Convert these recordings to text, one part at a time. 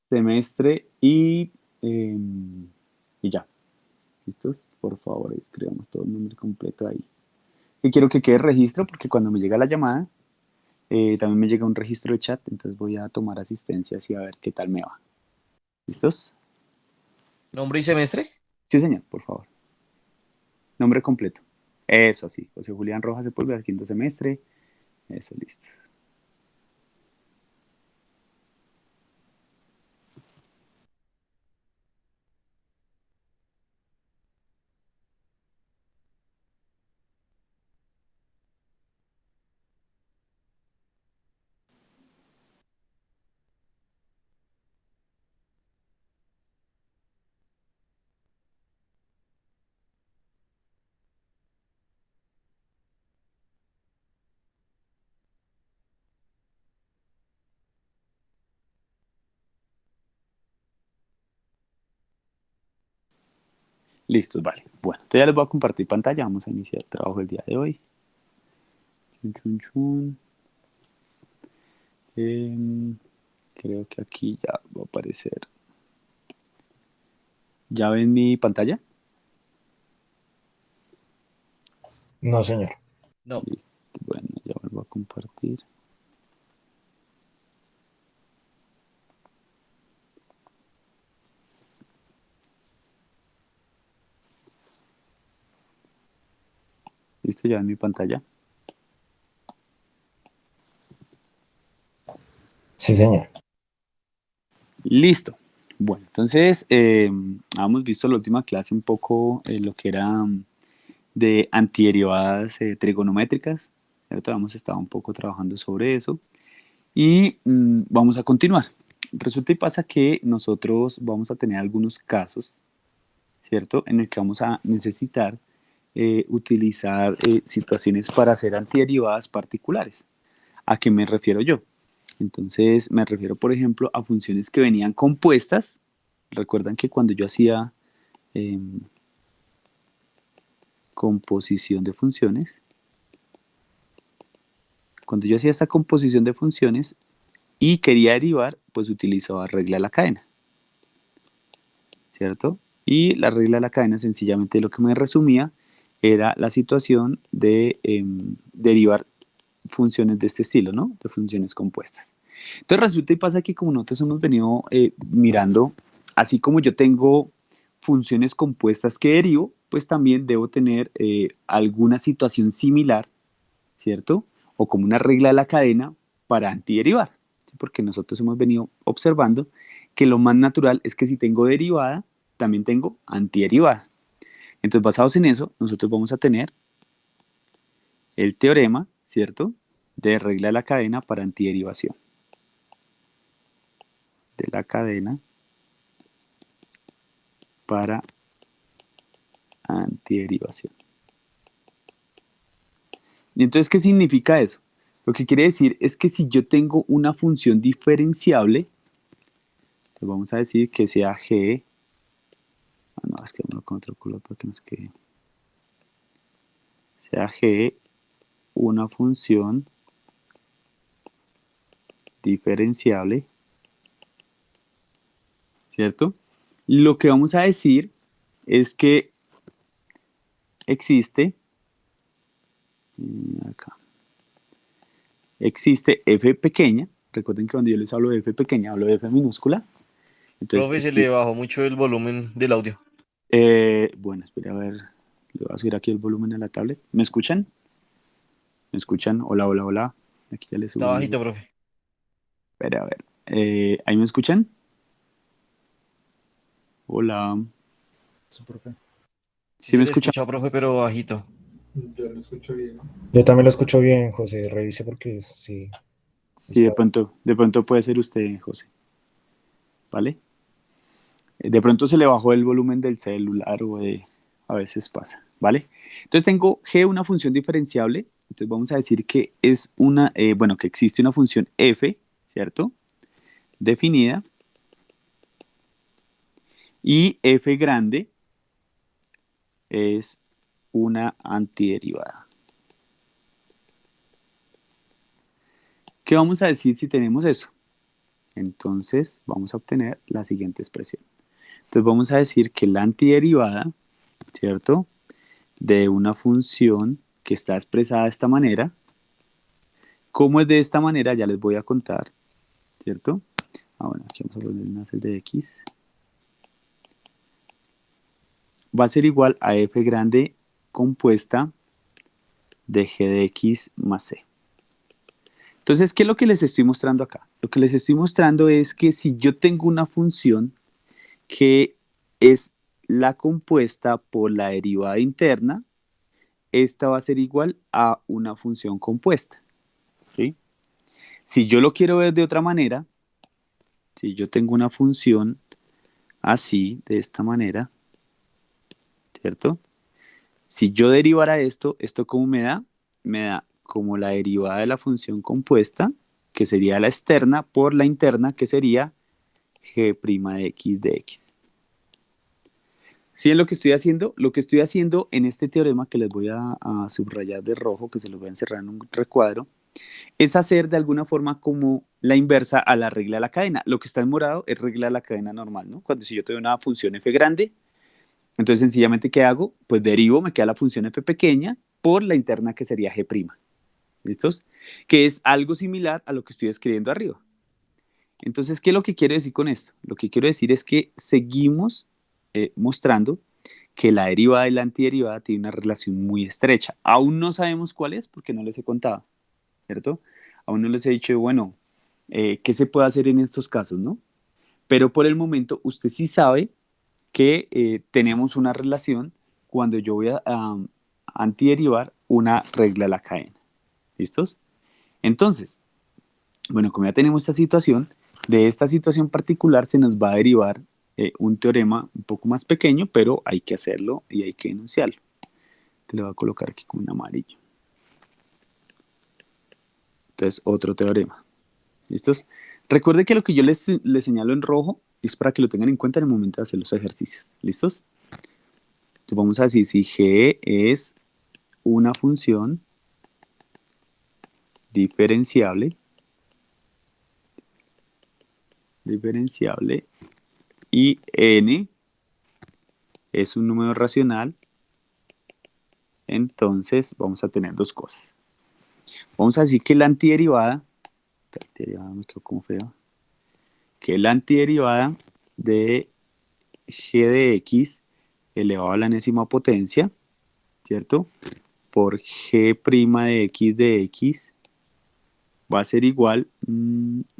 semestre y ya. ¿Listos? Por favor, escribamos todo el nombre completo ahí. Y quiero que quede registro porque cuando me llega la llamada, también me llega un registro de chat, entonces voy a tomar asistencias y a ver qué tal me va. ¿Listos? ¿Nombre y semestre? Sí, señor, por favor. Nombre completo. Eso, así. José Julián Rojas Sepúlveda, quinto semestre. Eso, listo. Listos, vale. Bueno, entonces ya les voy a compartir pantalla. Vamos a iniciar el trabajo del día de hoy. Chun, chun, chun. Em, Creo que aquí ya va a aparecer. ¿Ya ven mi pantalla? No, señor. No. Listo. Bueno, ya vuelvo a compartir. Listo, ya ven mi pantalla. Sí, señor. Listo. Bueno, entonces hemos visto en la última clase un poco lo que era de antiderivadas trigonométricas, ¿cierto? Hemos estado un poco trabajando sobre eso y vamos a continuar. Resulta y pasa que nosotros vamos a tener algunos casos, ¿cierto? En el que vamos a necesitar utilizar situaciones para hacer antiderivadas particulares. ¿A qué me refiero yo? Entonces me refiero, por ejemplo, a funciones que venían compuestas. Recuerdan que cuando yo hacía eh, composición de funciones, cuando yo hacía esta composición de funciones y quería derivar, pues utilizaba regla de la cadena, ¿cierto? Y la regla de la cadena sencillamente lo que me resumía era la situación de derivar funciones de este estilo, ¿no? De funciones compuestas. Entonces resulta y pasa que como nosotros hemos venido mirando, así como yo tengo funciones compuestas que derivo, pues también debo tener alguna situación similar, ¿cierto? O como una regla de la cadena para antiderivar, ¿sí? Porque nosotros hemos venido observando que lo más natural es que si tengo derivada, también tengo antiderivada. Entonces, basados en eso, nosotros vamos a tener el teorema, ¿cierto? De regla de la cadena para antiderivación. De la cadena para antiderivación. ¿Y entonces qué significa eso? Lo que quiere decir es que si yo tengo una función diferenciable, entonces vamos a decir que sea g, no, es que no con otro color para que nos quede, sea g una función diferenciable, ¿cierto? Lo que vamos a decir es que existe, acá, existe f pequeña, recuerden que cuando yo les hablo de f pequeña, hablo de f minúscula, entonces Profe, se le bajó mucho el volumen del audio. bueno, espera a ver, le voy a subir aquí el volumen a la tablet. ¿Me escuchan? ¿Me escuchan? Hola, hola, hola. Aquí ya le Está subí. bajito, profe. Espera a ver. ¿Ahí me escuchan? Hola. Su profe. Sí ¿Sí me se le escuchan? escucha, profe, pero bajito. Yo lo escucho bien. Yo también lo escucho bien, José. Revise porque sí. Sí, Está... de pronto puede ser usted, José, ¿vale? De pronto se le bajó el volumen del celular a veces pasa, ¿vale? Entonces tengo g una función diferenciable, entonces vamos a decir que es una, bueno, que existe una función f, ¿cierto? Definida, y f grande es una antiderivada. ¿Qué vamos a decir si tenemos eso? Entonces vamos a obtener la siguiente expresión. Entonces vamos a decir que la antiderivada, ¿cierto?, de una función que está expresada de esta manera. ¿Cómo es de esta manera? Ya les voy a contar, ¿cierto? Bueno, aquí vamos a poner una celda de x. Va a ser igual a f grande compuesta de g de x más c. Entonces, ¿qué es lo que les estoy mostrando acá? Lo que les estoy mostrando es que si yo tengo una función que es la compuesta por la derivada interna, esta va a ser igual a una función compuesta, ¿sí? Si yo lo quiero ver de otra manera, si yo tengo una función así, de esta manera, ¿cierto? Si yo derivara esto, ¿esto cómo me da? Me da como la derivada de la función compuesta, que sería la externa, por la interna, que sería g' de x de x. ¿Sí es lo que estoy haciendo? Lo que estoy haciendo en este teorema, que les voy a subrayar de rojo, que se los voy a encerrar en un recuadro, es hacer de alguna forma como la inversa a la regla de la cadena. Lo que está en morado es regla de la cadena normal, ¿no? Cuando si yo tengo una función f grande, entonces sencillamente ¿qué hago? Pues derivo, me queda la función f pequeña por la interna que sería g'. ¿Listos? Que es algo similar a lo que estoy escribiendo arriba. Entonces, ¿qué es lo que quiero decir con esto? Lo que quiero decir es que seguimos mostrando que la derivada y la antiderivada tienen una relación muy estrecha. Aún no sabemos cuál es porque no les he contado, ¿cierto? Aún no les he dicho, bueno, ¿qué se puede hacer en estos casos, no? Pero por el momento usted sí sabe que tenemos una relación cuando yo voy a antiderivar una regla de la cadena. ¿Listos? Entonces, bueno, como ya tenemos esta situación, de esta situación particular se nos va a derivar un teorema un poco más pequeño, pero hay que hacerlo y hay que enunciarlo. Te lo voy a colocar aquí con un amarillo. Entonces, otro teorema. ¿Listos? Recuerde que lo que yo les señalo en rojo es para que lo tengan en cuenta en el momento de hacer los ejercicios. ¿Listos? Entonces vamos a decir si g es una función diferenciable y n es un número racional, entonces vamos a tener dos cosas. Vamos a decir que la antiderivada me quedó como feo, que la antiderivada de g de x elevado a la enésima potencia, ¿cierto? Por g' de x va a ser igual,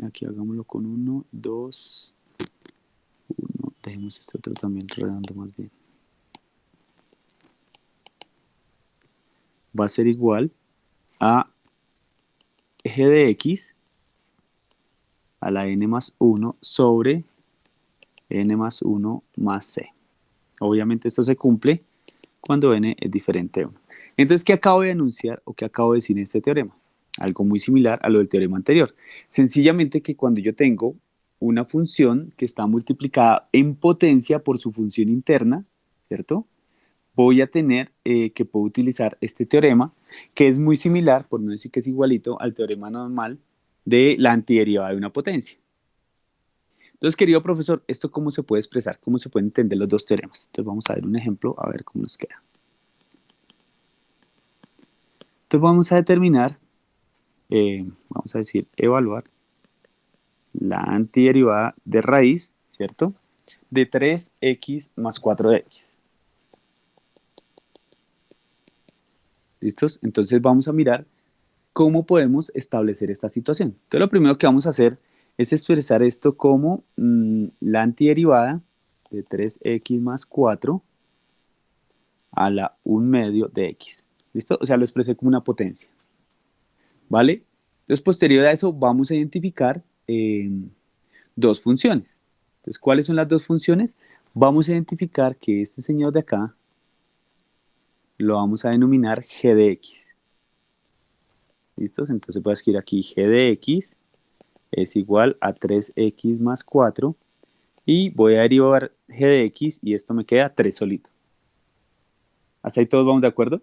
aquí hagámoslo con 1, 2, 1, dejemos este otro también redondo más bien. Va a ser igual a g de x a la n más 1 sobre n más 1 más c. Obviamente esto se cumple cuando n es diferente de 1. Entonces, ¿qué acabo de enunciar o qué acabo de decir en este teorema? Algo muy similar a lo del teorema anterior. Sencillamente que cuando yo tengo una función que está multiplicada en potencia por su función interna, ¿cierto? Voy a tener que puedo utilizar este teorema, que es muy similar, por no decir que es igualito, al teorema normal de la antiderivada de una potencia. Entonces, querido profesor, ¿esto cómo se puede expresar? ¿Cómo se pueden entender los dos teoremas? Entonces, vamos a ver un ejemplo, a ver cómo nos queda. Entonces, vamos a determinar, vamos a decir, evaluar la antiderivada de raíz, ¿cierto? De 3x más 4x. ¿Listos? Entonces, vamos a mirar cómo podemos establecer esta situación. Entonces, lo primero que vamos a hacer es expresar esto como la antiderivada de 3x más 4 a la 1 medio de x. ¿Listo? O sea, lo expresé como una potencia. ¿Vale? Entonces, posterior a eso, vamos a identificar dos funciones. Entonces, ¿cuáles son las dos funciones? Vamos a identificar que este señor de acá lo vamos a denominar g de x. ¿Listos? Entonces voy a escribir aquí g de x es igual a 3x más 4 y voy a derivar g de x y esto me queda 3 solito. ¿Hasta ahí todos vamos de acuerdo?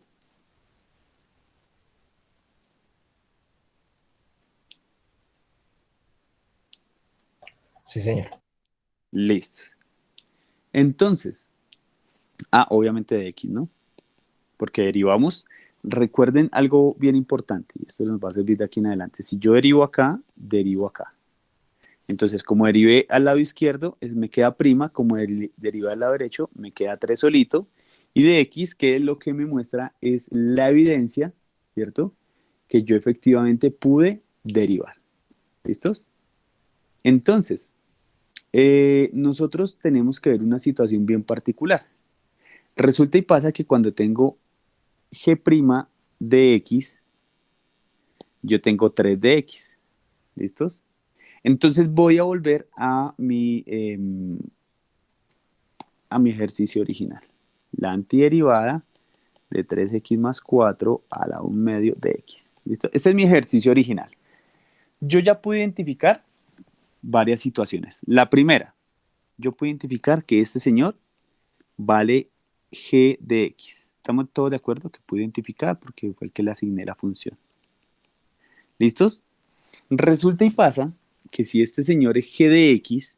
Sí, señor. Listo. Entonces, obviamente de X, ¿no? Porque derivamos. Recuerden algo bien importante, y esto nos va a servir de aquí en adelante. Si yo derivo acá, derivo acá. Entonces, como derivé al lado izquierdo, me queda prima, como derivé al lado derecho, me queda 3 solito, y de X, que es lo que me muestra, es la evidencia, ¿cierto? Que yo efectivamente pude derivar. ¿Listos? Entonces, nosotros tenemos que ver una situación bien particular. Resulta y pasa que cuando tengo G' de X, yo tengo 3 de X. ¿Listos? Entonces voy a volver a mi ejercicio original. La antiderivada de 3x más 4 a la 1 medio de x. ¿Listo? Este es mi ejercicio original. Yo ya pude identificar varias situaciones. La primera, yo puedo identificar que este señor vale g de x. ¿Estamos todos de acuerdo que pude identificar porque fue el que le asigné la función? ¿Listos? Resulta y pasa que si este señor es g de x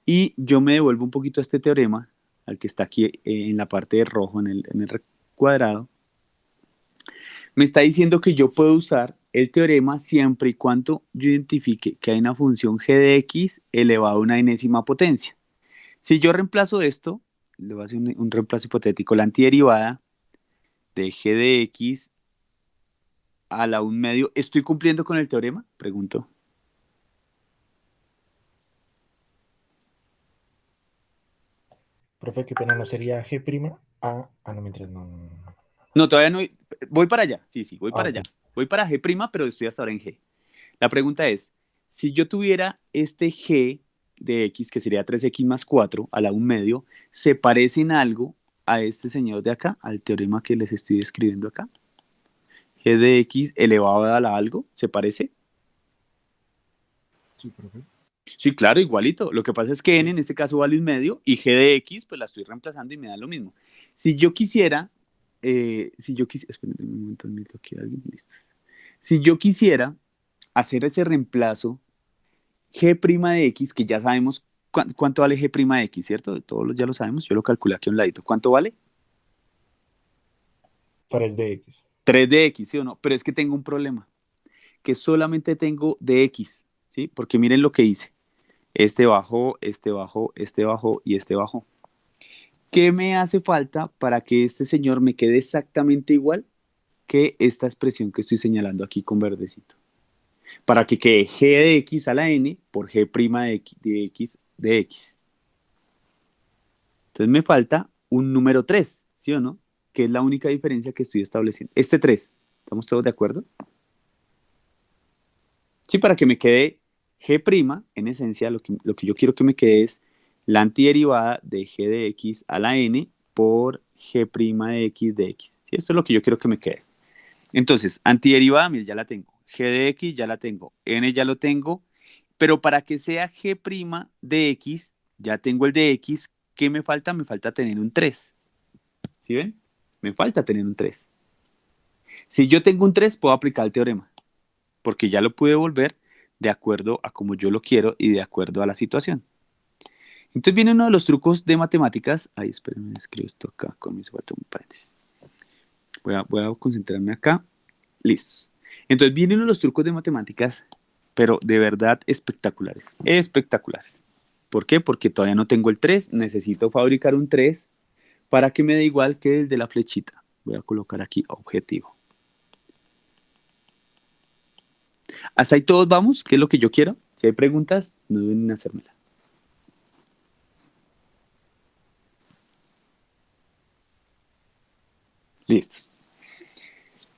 y yo me devuelvo un poquito a este teorema, al que está aquí en la parte de rojo, en el cuadrado, me está diciendo que yo puedo usar el teorema siempre y cuando yo identifique que hay una función g de x elevado a una enésima potencia. Si yo reemplazo esto, le voy a hacer un reemplazo hipotético, la antiderivada de g de x a la 1 medio, ¿estoy cumpliendo con el teorema? Pregunto. Profe, qué pena, ¿no sería G'? No, mientras no. No, todavía no. Voy para allá. Sí, voy para allá. Ok. Voy para g', pero estoy hasta ahora en g. La pregunta es, si yo tuviera este g de x, que sería 3x más 4 a la 1 medio, ¿se parece en algo a este señor de acá, al teorema que les estoy escribiendo acá? G de x elevado a la algo, ¿se parece? Sí, profe. Sí, claro, igualito. Lo que pasa es que n en este caso vale 1 medio y g de x, pues la estoy reemplazando y me da lo mismo. Si yo quisiera, espérenme un momento, admito aquí a alguien, listo. Si yo quisiera hacer ese reemplazo, g' de x, que ya sabemos cuánto vale g' de x, ¿cierto? Todos ya lo sabemos, yo lo calculé aquí a un ladito. ¿Cuánto vale? 3 de X. 3 de x, ¿sí o no? Pero es que tengo un problema, que solamente tengo de x, ¿sí? Porque miren lo que hice. Este bajó, este bajó, este bajó y este bajó. ¿Qué me hace falta para que este señor me quede exactamente igual que esta expresión que estoy señalando aquí con verdecito? Para que quede g de x a la n por g' de x. Entonces me falta un número 3, ¿sí o no? Que es la única diferencia que estoy estableciendo. Este 3, ¿estamos todos de acuerdo? Sí, para que me quede g', en esencia, lo que yo quiero que me quede es la antiderivada de g de x a la n por g' de x. ¿Sí? Esto es lo que yo quiero que me quede. Entonces, antiderivada, mira, ya la tengo. G de x ya la tengo. N ya lo tengo. Pero para que sea g' de x, ya tengo el de x. ¿Qué me falta? Me falta tener un 3. ¿Sí ven? Me falta tener un 3. Si yo tengo un 3, puedo aplicar el teorema, porque ya lo pude volver de acuerdo a como yo lo quiero y de acuerdo a la situación. Entonces viene uno de los trucos de matemáticas. Ay, espérenme, escribo esto acá, con mis falta un paréntesis. Voy a concentrarme acá. Listo. Entonces viene uno de los trucos de matemáticas, pero de verdad espectaculares. Espectaculares. ¿Por qué? Porque todavía no tengo el 3. Necesito fabricar un 3 para que me dé igual que el de la flechita. Voy a colocar aquí objetivo. Hasta ahí todos vamos, ¿qué es lo que yo quiero? Si hay preguntas, no deben en hacérmela. Listos.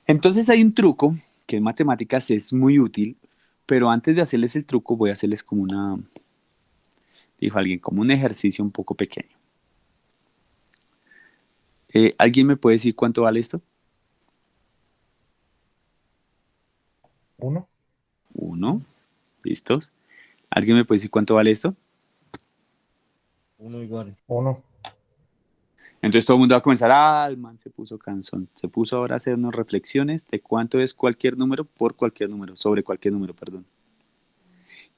Entonces hay un truco que en matemáticas es muy útil, pero antes de hacerles el truco voy a hacerles dijo alguien, como un ejercicio un poco pequeño. ¿Alguien me puede decir cuánto vale esto? 1. 1. ¿Listos? ¿Alguien me puede decir cuánto vale esto? 1 igual. 1. Entonces todo el mundo va a comenzar, el man se puso cansón. Se puso ahora a hacernos reflexiones de cuánto es cualquier número por cualquier número, sobre cualquier número, perdón.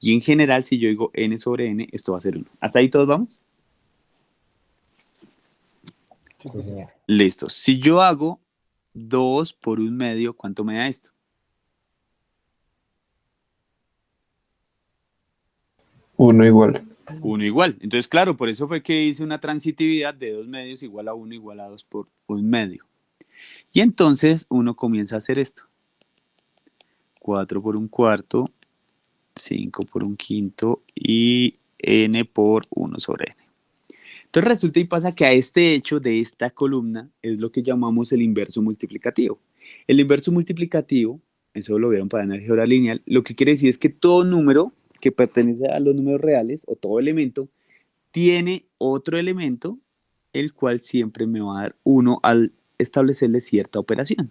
Y en general, si yo digo n sobre n, esto va a ser 1. ¿Hasta ahí todos vamos? Sí, señor. Listo. Si yo hago 2 por 1/2, ¿cuánto me da esto? 1 igual. 1 igual. Entonces, claro, por eso fue que hice una transitividad de 2/2 igual a 1 igual a 2 por 1/2. Y entonces uno comienza a hacer esto. 4 por 1/4, 5 por 1/5 y n por 1 sobre n. Entonces resulta y pasa que a este hecho de esta columna es lo que llamamos el inverso multiplicativo. El inverso multiplicativo, eso lo vieron para álgebra lineal, lo que quiere decir es que todo número que pertenece a los números reales o todo elemento tiene otro elemento el cual siempre me va a dar 1 al establecerle cierta operación.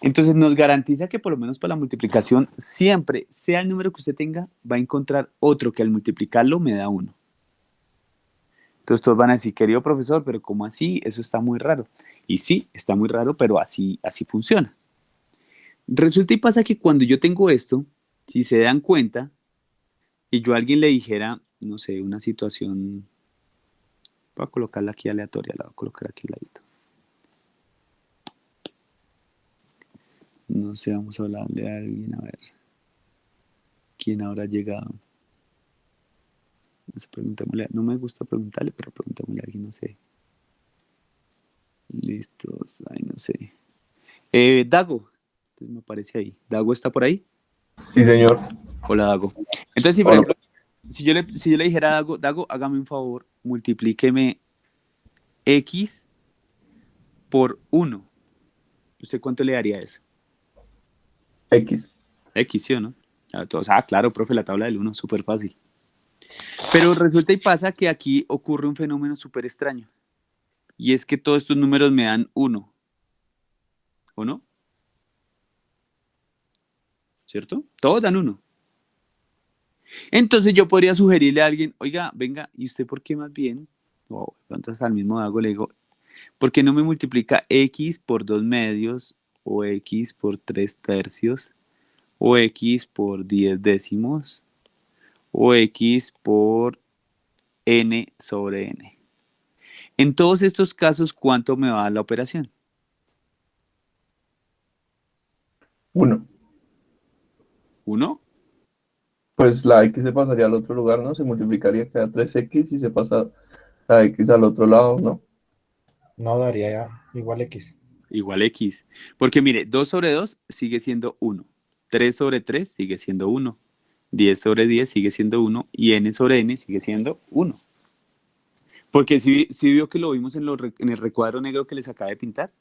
Entonces nos garantiza que por lo menos para la multiplicación siempre, sea el número que usted tenga, va a encontrar otro que al multiplicarlo me da 1. Entonces todos van a decir, querido profesor, pero ¿cómo así? Eso está muy raro. Y sí, está muy raro, pero así funciona. Resulta y pasa que cuando yo tengo esto, si se dan cuenta, y yo a alguien le dijera, no sé, una situación, voy a colocarla aquí aleatoria, la voy a colocar aquí al ladito. No sé, vamos a hablarle a alguien, a ver, ¿quién habrá llegado? No sé, preguntémosle, no me gusta preguntarle, pero preguntémosle a alguien, no sé. Listos, ay, no sé. Dago, entonces me aparece ahí. ¿Dago está por ahí? Sí, señor. Hola, Dago. Entonces, si por Hola. ejemplo, si yo le dijera a Dago, Dago, hágame un favor, multiplíqueme x por 1. ¿Usted cuánto le daría eso? X. X, ¿sí o no? Claro, profe, la tabla del 1, súper fácil. Pero resulta y pasa que aquí ocurre un fenómeno súper extraño. Y es que todos estos números me dan 1. ¿O no? ¿Cierto? Todos dan 1. Entonces yo podría sugerirle a alguien, oiga, venga, ¿y usted por qué más bien? O entonces al mismo Dago le digo, ¿por qué no me multiplica x por 2/2 o x por 3/3 o x por 10 décimos o x por n sobre n? En todos estos casos, ¿cuánto me va a dar la operación? 1. 1. Pues la X se pasaría al otro lugar, ¿no? Se multiplicaría, queda 3X y se pasa la X al otro lado, ¿no? No daría igual X. Igual x. Porque mire, 2 sobre 2 sigue siendo 1. 3 sobre 3 sigue siendo 1. 10 sobre 10 sigue siendo 1. Y n sobre n sigue siendo 1. Porque si vio que lo vimos en el recuadro negro que les acaba de pintar.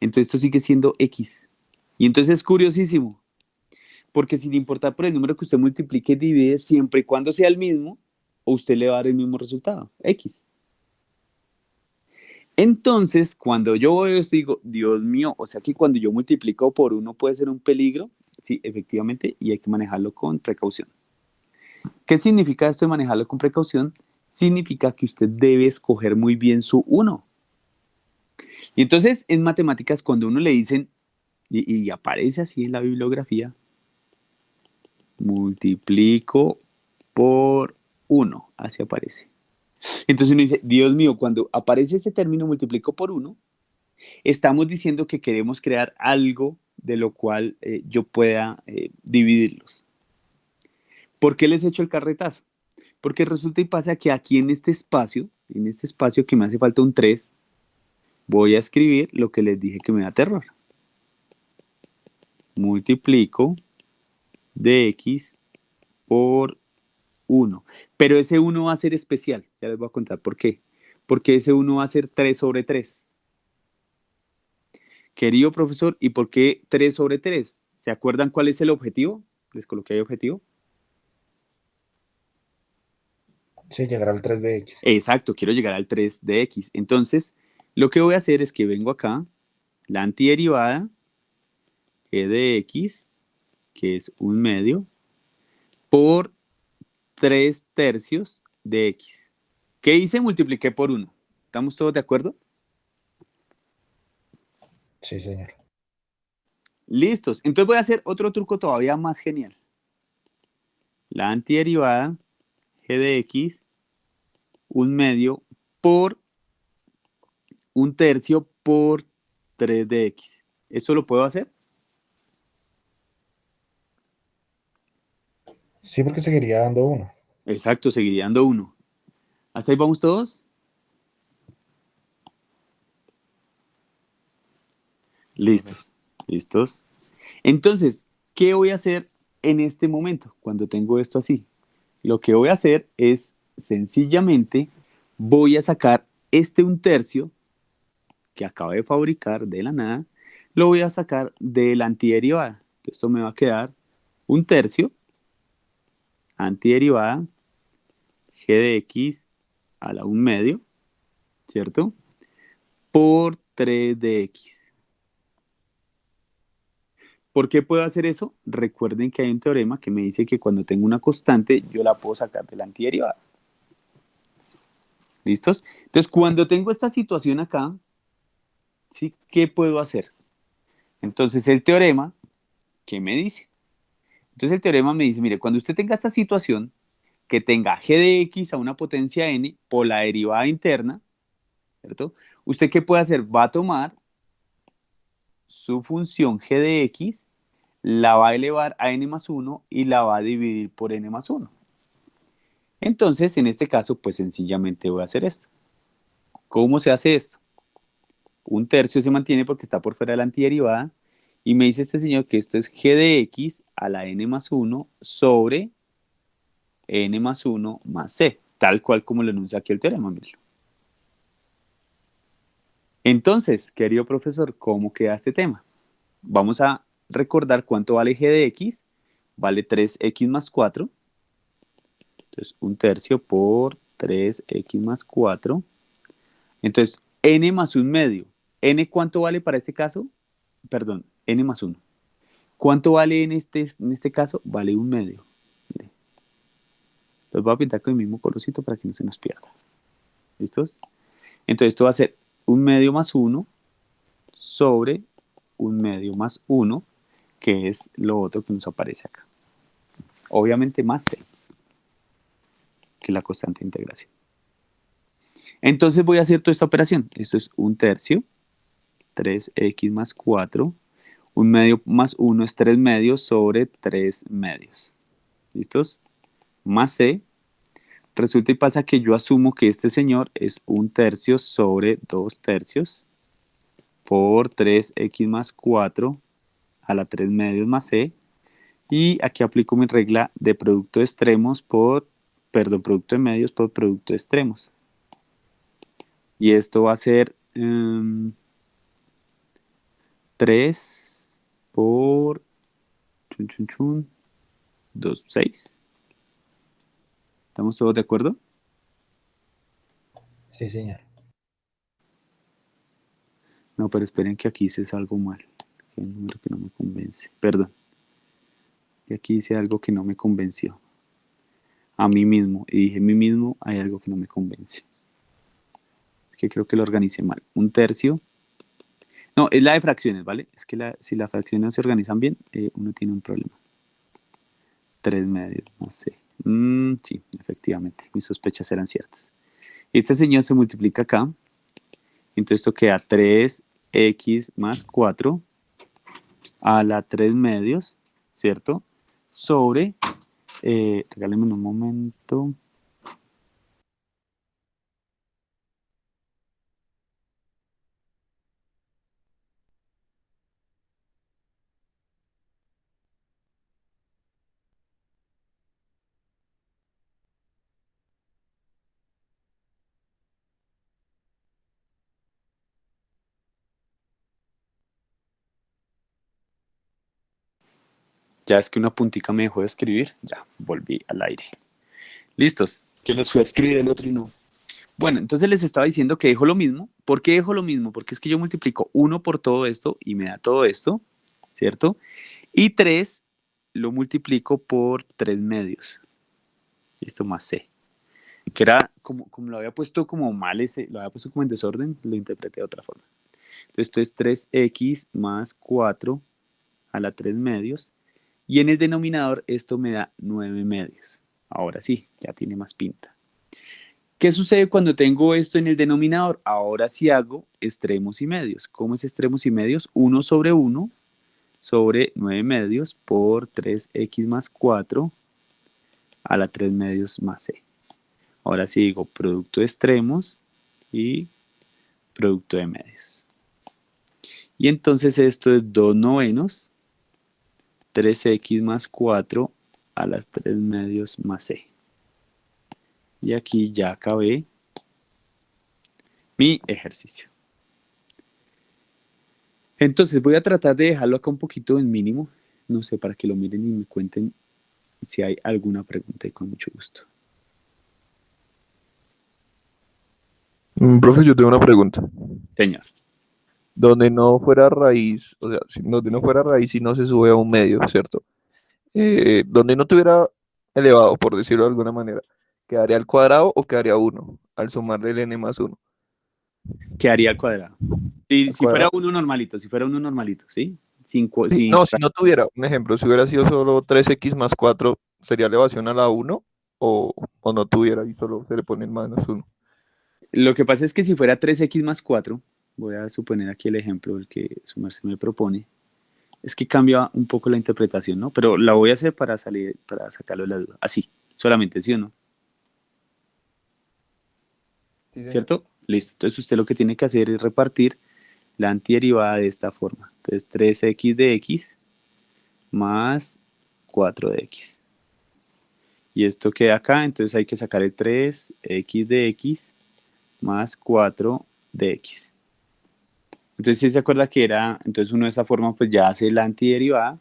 Entonces esto sigue siendo x. Y entonces es curiosísimo. Porque sin importar por el número que usted multiplique y divide, siempre y cuando sea el mismo, o usted le va a dar el mismo resultado, x. Entonces, cuando yo veo esto, digo, Dios mío, o sea que cuando yo multiplico por 1 puede ser un peligro. Sí, efectivamente, y hay que manejarlo con precaución. ¿Qué significa esto de manejarlo con precaución? Significa que usted debe escoger muy bien su 1. Y entonces, en matemáticas, cuando uno le dicen, y aparece así en la bibliografía, multiplico por 1, así aparece. Entonces uno dice, Dios mío, cuando aparece ese término multiplico por 1, estamos diciendo que queremos crear algo de lo cual yo pueda dividirlos. ¿Por qué les echo el carretazo? Porque resulta y pasa que aquí en este espacio que me hace falta un 3, voy a escribir lo que les dije que me da terror. Multiplico dx por 1. Pero ese 1 va a ser especial. Ya les voy a contar por qué. Porque ese 1 va a ser 3 sobre 3. Querido profesor, ¿y por qué 3 sobre 3? ¿Se acuerdan cuál es el objetivo? Les coloqué ahí objetivo. Sí, llegará al 3 de X. Exacto, quiero llegar al 3 de X. Entonces, lo que voy a hacer es que vengo acá, la antiderivada, e de X, que es 1/2, por 3/3 de X. ¿Qué hice? Multipliqué por 1. ¿Estamos todos de acuerdo? Sí, señor. Listos. Entonces voy a hacer otro truco todavía más genial. la antiderivada g de x, 1/2 por 1/3 por 3 de x. ¿Eso lo puedo hacer? Sí, porque seguiría dando 1. Exacto, seguiría dando 1. ¿Hasta ahí vamos todos? Listos, listos. Entonces, ¿qué voy a hacer en este momento cuando tengo esto así? Lo que voy a hacer es sencillamente voy a sacar este 1/3 que acabo de fabricar de la nada, lo voy a sacar de la antiderivada. Entonces, esto me va a quedar 1/3 antiderivada g de x a la 1/2, ¿cierto? Por 3 de x. ¿Por qué puedo hacer eso? Recuerden que hay un teorema que me dice que cuando tengo una constante, yo la puedo sacar de la antiderivada. ¿Listos? Entonces, cuando tengo esta situación acá, ¿sí? ¿Qué puedo hacer? Entonces, el teorema, ¿qué me dice? Entonces, el teorema me dice, mire, cuando usted tenga esta situación, que tenga g de x a una potencia n por la derivada interna, ¿cierto? ¿Usted qué puede hacer? Va a tomar su función g de x, la va a elevar a n más 1 y la va a dividir por n más 1. Entonces, en este caso, pues sencillamente voy a hacer esto. ¿Cómo se hace esto? 1/3 se mantiene porque está por fuera de la antiderivada. Y me dice este señor que esto es g de x a la n más 1 sobre n más 1 más c. Tal cual como lo enuncia aquí el teorema, mírenlo. Entonces, querido profesor, ¿cómo queda este tema? Vamos a recordar cuánto vale g de x. Vale 3x más 4. Entonces, 1/3 por 3x más 4. Entonces, n más 1/2. ¿N cuánto vale para este caso? Perdón, n más 1. ¿Cuánto vale en este caso? Vale 1/2. Mire. Los voy a pintar con el mismo colorcito para que no se nos pierda. ¿Listos? Entonces, esto va a ser 1/2 más 1 sobre 1/2 más 1, que es lo otro que nos aparece acá. Obviamente más c, que es la constante de integración. Entonces voy a hacer toda esta operación. Esto es 1/3, 3x más 4, 1/2 más 1 es 3/2 sobre 3/2. ¿Listos? Más c. Resulta y pasa que yo asumo que este señor es 1/3 sobre 2/3 por 3x más 4 a la 3/2 más c. Y aquí aplico mi regla de producto de extremos por, perdón, producto de medios por producto de extremos. Y esto va a ser 3 por 2, 6. ¿Estamos todos de acuerdo? Sí, señor. No, pero esperen que aquí hice algo mal. Que hay un número que no me convence. Perdón. Que aquí hice algo que no me convenció. A mí mismo. Y dije, a mí mismo hay algo que no me convence. Que creo que lo organicé mal. 1/3. No, es la de fracciones, ¿vale? Es que si las fracciones no se organizan bien, uno tiene un problema. 3/2, no sé. Sí, efectivamente, mis sospechas eran ciertas. Este señor se multiplica acá, entonces esto queda 3x más 4 a la 3/2, ¿cierto? Sobre, regálenme un momento. Ya es que una puntica me dejó de escribir, ya, volví al aire. Listos, que les fui a escribir el otro y no. Bueno, entonces les estaba diciendo que dejo lo mismo. ¿Por qué dejo lo mismo? Porque es que yo multiplico 1 por todo esto y me da todo esto, ¿cierto? Y 3 lo multiplico por 3/2. Esto más c. Que era como lo había puesto como mal, lo había puesto como en desorden, lo interpreté de otra forma. Entonces esto es 3x más 4 a la 3/2 Y en el denominador esto me da 9/2. Ahora sí, ya tiene más pinta. ¿Qué sucede cuando tengo esto en el denominador? Ahora sí hago extremos y medios. ¿Cómo es extremos y medios? 1 sobre 1 sobre 9/2 por 3x más 4 a la 3/2 más c. Ahora sí digo producto de extremos y producto de medios. Y entonces esto es 2/9, 3x más 4 a las 3/2 más c. Y aquí ya acabé mi ejercicio. Entonces voy a tratar de dejarlo acá un poquito en mínimo, no sé, para que lo miren y me cuenten si hay alguna pregunta y con mucho gusto. Profe, yo tengo una pregunta. Señor. Donde no fuera raíz, o sea, donde no fuera raíz y no se sube a un medio, ¿cierto? Donde no tuviera elevado, por decirlo de alguna manera, ¿quedaría al cuadrado o quedaría 1 al sumarle el n más 1? Quedaría al cuadrado. Si, ¿Al si fuera cuadrado? uno normalito, ¿sí? No, si no tuviera, un ejemplo, si hubiera sido solo 3x más 4, ¿sería elevación a la 1? O no tuviera y solo se le pone el menos 1. Lo que pasa es que si fuera 3x más 4, voy a suponer aquí el ejemplo el que su merced me propone, es que cambia un poco la interpretación, ¿no? Pero la voy a hacer para sacarlo de la duda. Así, solamente, ¿sí o no? Sí, señor. ¿Cierto? Listo. Entonces usted lo que tiene que hacer es repartir la antiderivada de esta forma. Entonces 3x de x más 4 de x. Y esto queda acá, entonces hay que sacar el 3x de x más 4 de x. Entonces si se acuerda que era, entonces uno de esa forma pues ya hace la antiderivada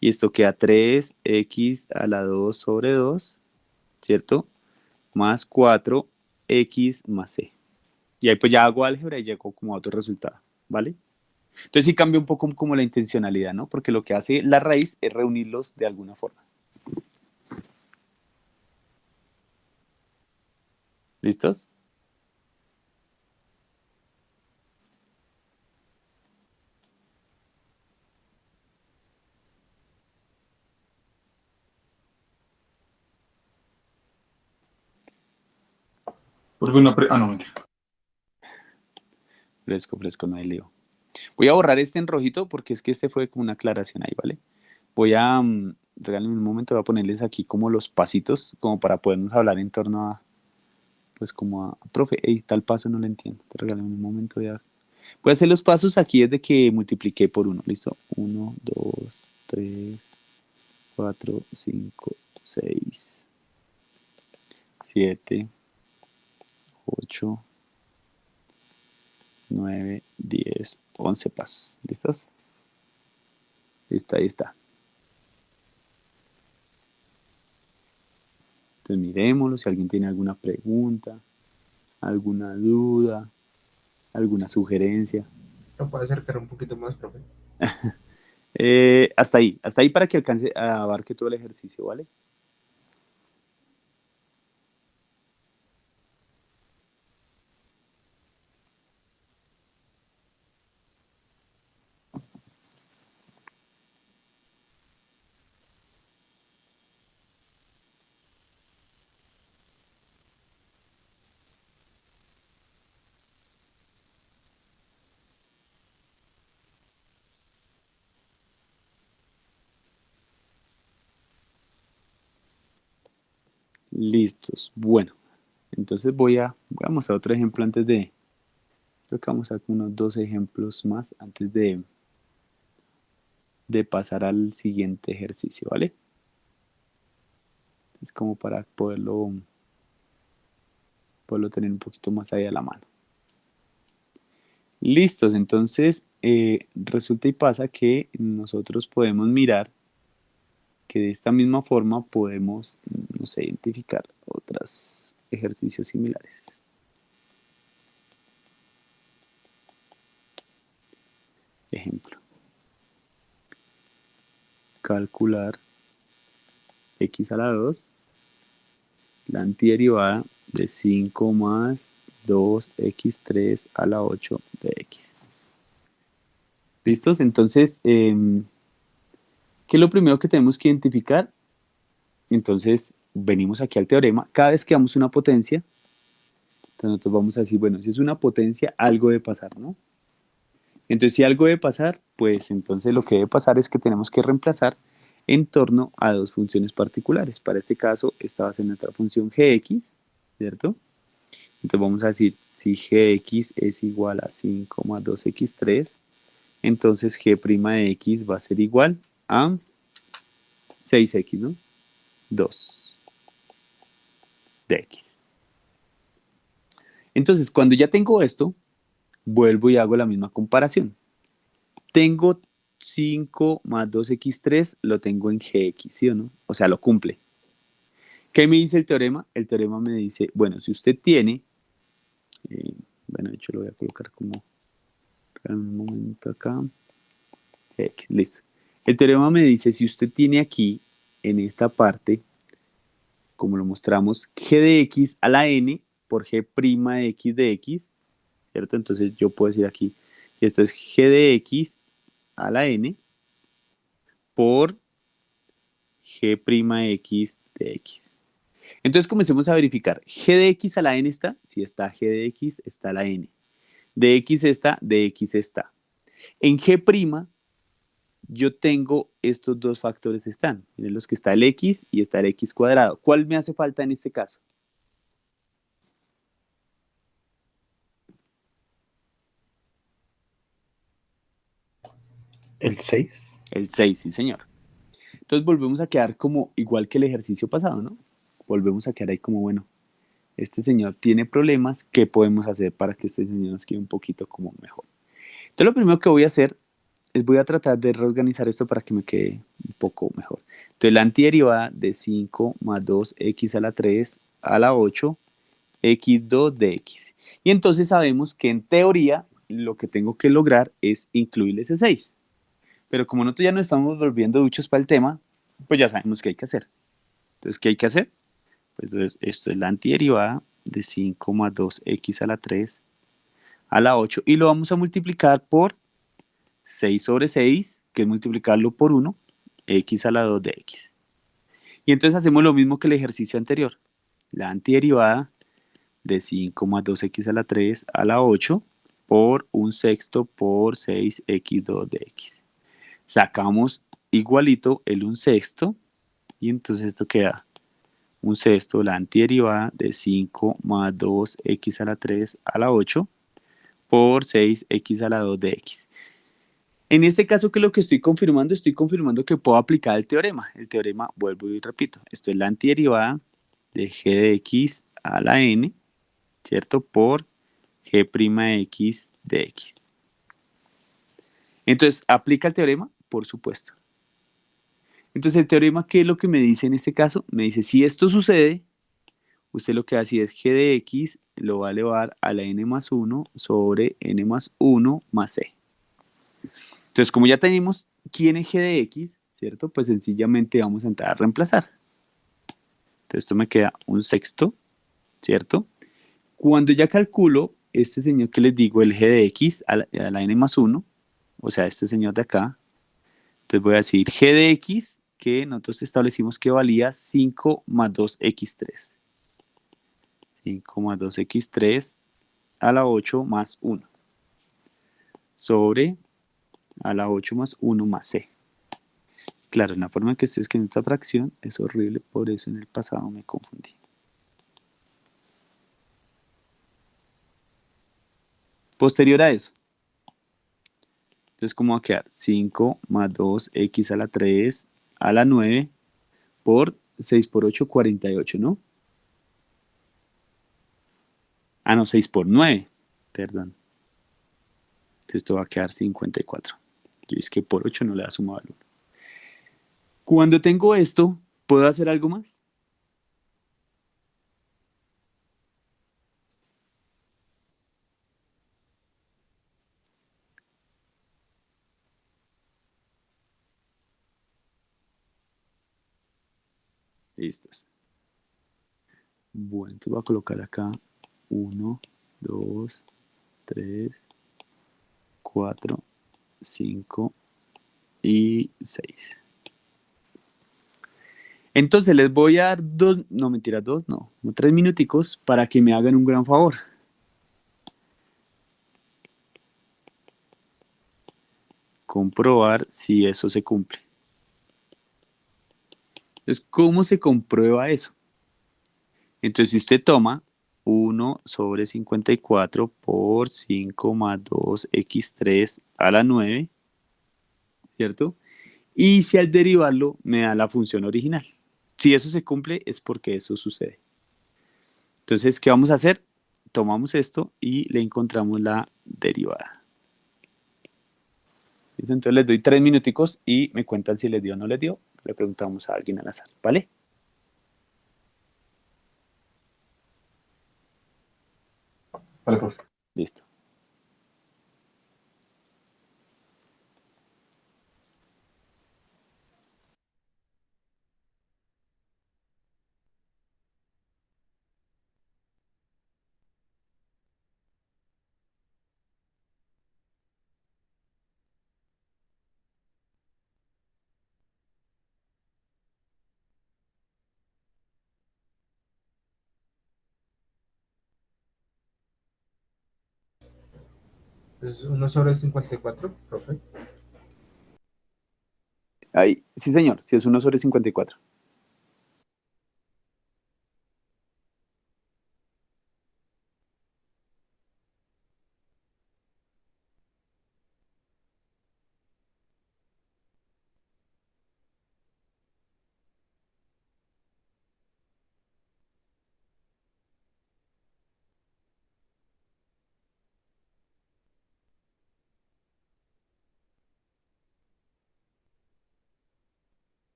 y esto queda 3x a la 2 sobre 2, ¿cierto? Más 4x más c. Y ahí pues ya hago álgebra y llego como a otro resultado, ¿vale? Entonces sí cambia un poco como la intencionalidad, ¿no? Porque lo que hace la raíz es reunirlos de alguna forma. ¿Listos? Porque no, mentira. Fresco, no hay lío. Voy a borrar este en rojito porque es que este fue como una aclaración ahí, ¿vale? Voy a, regálenme un momento, voy a ponerles aquí como los pasitos, como para podernos hablar en torno a, pues como a, profe, hey, tal paso no lo entiendo. Te regálenme un momento, voy a hacer los pasos aquí desde que multipliqué por 1, ¿listo? 1, 2, 3, 4, 5, 6, 7, 8, 9, 10, 11 pasos. ¿Listos? Listo, ahí está. Entonces miremoslo, si alguien tiene alguna pregunta, alguna duda, alguna sugerencia. ¿Lo puede acercar un poquito más, profe? Hasta ahí para que alcance a abarque todo el ejercicio, ¿vale? Listos. Bueno, entonces voy a mostrar otro ejemplo antes de, creo que vamos a hacer unos 2 ejemplos más antes de pasar al siguiente ejercicio, ¿vale? Es como para poderlo tener un poquito más ahí a la mano. Listos, entonces resulta y pasa que nosotros podemos mirar que de esta misma forma podemos, no sé, identificar otros ejercicios similares. Ejemplo. Calcular x a la 2, la antiderivada de 5 más 2x3 a la 8 de x. ¿Listos? Entonces, ¿Qué es lo primero que tenemos que identificar? Entonces, venimos aquí al teorema. Cada vez que damos una potencia, entonces nosotros vamos a decir, bueno, si es una potencia, algo debe pasar, ¿no? Entonces, si algo debe pasar, pues entonces lo que debe pasar es que tenemos que reemplazar en torno a dos funciones particulares. Para este caso, esta va a ser nuestra función gx, ¿cierto? Entonces vamos a decir, si gx es igual a 5 más 2x3, entonces g' de x va a ser igual a 6x, ¿no? 2 de x. Entonces, cuando ya tengo esto, vuelvo y hago la misma comparación. Tengo 5 más 2x3, lo tengo en gx, ¿sí o no? O sea, lo cumple. ¿Qué me dice el teorema? El teorema me dice, bueno, si usted tiene, bueno, de hecho lo voy a colocar como un momento acá, x, listo. El teorema me dice, si usted tiene aquí, en esta parte, como lo mostramos, g de x a la n por g' de x, ¿cierto? Entonces yo puedo decir aquí, esto es g de x a la n por g' de x. Entonces comencemos a verificar. G de x a la n está, si está g de x, está la n. De x está, de x está. En g' yo tengo estos dos factores están. Miren los que está el x y está el x cuadrado. ¿Cuál me hace falta en este caso? ¿El 6? El 6, sí señor. Entonces volvemos a quedar como igual que el ejercicio pasado, ¿no? Volvemos a quedar ahí como, bueno, este señor tiene problemas, ¿qué podemos hacer para que este señor nos quede un poquito como mejor? Entonces lo primero que voy a hacer es voy a tratar de reorganizar esto para que me quede un poco mejor. Entonces la antiderivada de 5 más 2x a la 3 a la 8, x2 de x. Y entonces sabemos que en teoría lo que tengo que lograr es incluir ese 6. Pero como nosotros ya nos estamos volviendo duchos para el tema, pues ya sabemos qué hay que hacer. Entonces, ¿qué hay que hacer? Pues entonces, esto es la antiderivada de 5 más 2x a la 3 a la 8 y lo vamos a multiplicar por 6 sobre 6, que es multiplicarlo por 1, x a la 2 de x. Y entonces hacemos lo mismo que el ejercicio anterior. La antiderivada de 5 más 2x a la 3 a la 8 por 1/6 por 6x2 de x. Sacamos igualito el 1/6 y entonces esto queda 1/6, la antiderivada de 5 más 2x a la 3 a la 8 por 6x a la 2 de x. En este caso, ¿qué es lo que estoy confirmando? Estoy confirmando que puedo aplicar el teorema. El teorema, vuelvo y repito, esto es la antiderivada de g de x a la n, ¿cierto? Por g' de x de x. Entonces, ¿aplica el teorema? Por supuesto. Entonces, el teorema, ¿qué es lo que me dice en este caso? Me dice, si esto sucede, usted lo que hace es g de x lo va a elevar a la n más 1 sobre n más 1 más c. Entonces, como ya tenemos quién es g de x, ¿cierto? Pues sencillamente vamos a entrar a reemplazar. Entonces, esto me queda 1/6, ¿cierto? Cuando ya calculo este señor que les digo, el g de x a la n más 1, o sea, este señor de acá, entonces voy a decir g de x, que nosotros establecimos que valía 5 más 2x3. 5 más 2x3 a la 8 más 1 sobre a la 8 más 1 más c. Claro, en la forma en que estoy escribiendo esta fracción es horrible, por eso en el pasado me confundí. Posterior a eso, entonces, ¿cómo va a quedar? 5 más 2x a la 3 a la 9 por 6 por 8, 48, ¿no? Ah, no, 6 por 9, perdón. Entonces, esto va a quedar 54. Y es que por 8 no le da suma valor. Cuando tengo esto, ¿puedo hacer algo más? Listos. Bueno, entonces voy a colocar acá 1, 2, 3, 4, 5 y 6. Entonces les voy a dar dos, no mentira, dos, no, 3 minuticos para que me hagan un gran favor. Comprobar si eso se cumple. Entonces, ¿cómo se comprueba eso? Entonces, si usted toma 1/54 por 5 más 2x3 a la 9, ¿cierto? Y si al derivarlo me da la función original. Si eso se cumple es porque eso sucede. Entonces, ¿qué vamos a hacer? Tomamos esto y le encontramos la derivada. ¿Listo? Entonces les doy 3 minuticos y me cuentan si les dio o no les dio. Le preguntamos a alguien al azar, ¿vale? Vale, profe. Listo. Es 1/54, profe. Ahí, sí, señor, si es 1/54.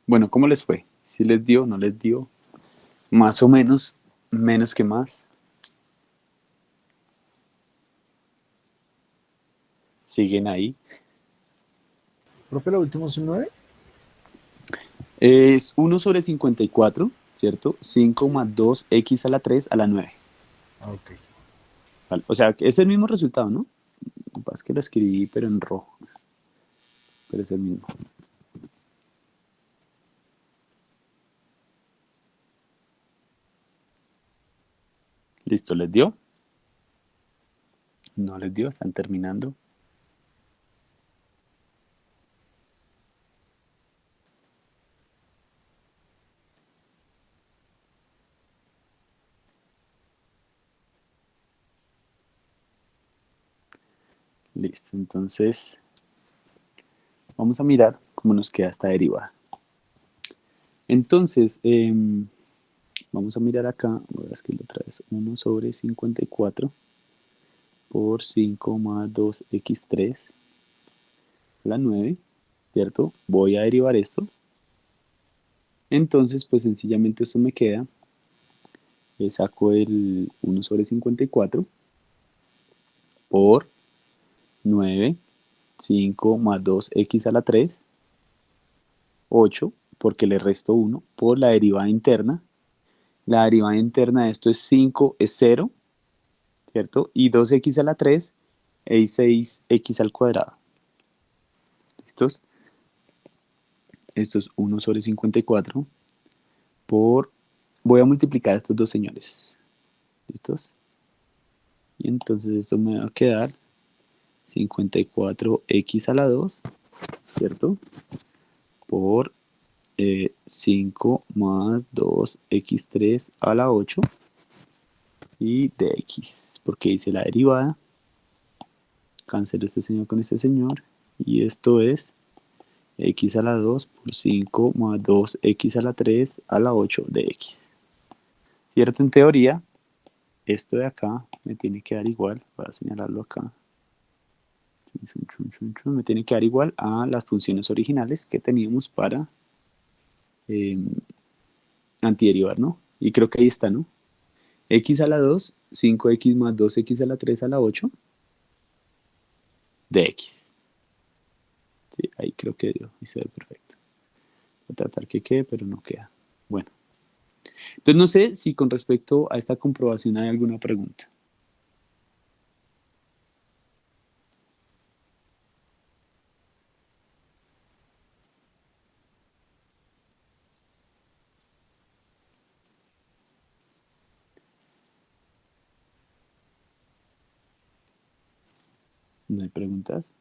Bueno, ¿cómo les fue? ¿Sí les dio? ¿No les dio? Más o menos, menos que más. ¿Siguen ahí? Profe, lo último es un 9. Es 1/54, ¿cierto? 5 más 2x a la 3 a la 9. Ok. Vale, o sea, es el mismo resultado, ¿no? Lo que pasa es que lo escribí, pero en rojo. Pero es el mismo. Listo, ¿les dio? No les dio, están terminando. Listo, entonces vamos a mirar cómo nos queda esta derivada. Entonces, vamos a mirar acá, voy a escribir otra vez, 1 sobre 54 por 5 más 2x3 a la 9, ¿cierto? Voy a derivar esto. Entonces, pues sencillamente esto me queda, saco el 1 sobre 54 por 9, 5 más 2x a la 3, 8, porque le resto 1, por la derivada interna. La derivada interna de esto es 5, es 0, ¿cierto? Y 2x a la 3 es 6x al cuadrado. ¿Listos? Esto es 1 sobre 54 por... Voy a multiplicar a estos dos señores. ¿Listos? Y entonces esto me va a quedar 54x a la 2, ¿cierto? Por 5 más 2x3 a la 8 y dx, porque hice la derivada. Cancelo este señor con este señor. Y esto es x a la 2 por 5 más 2x a la 3 a la 8 de x. ¿Cierto? En teoría, esto de acá me tiene que dar igual, voy a señalarlo acá, me tiene que dar igual a las funciones originales que teníamos para antiderivar, ¿no? Y creo que ahí está, ¿no? X a la 2, 5x más 2x a la 3 a la 8 de x. Sí, ahí creo que dio y se ve perfecto. Voy a tratar que quede, pero no queda. Bueno. Entonces no sé si con respecto a esta comprobación hay alguna pregunta. ¿No hay preguntas?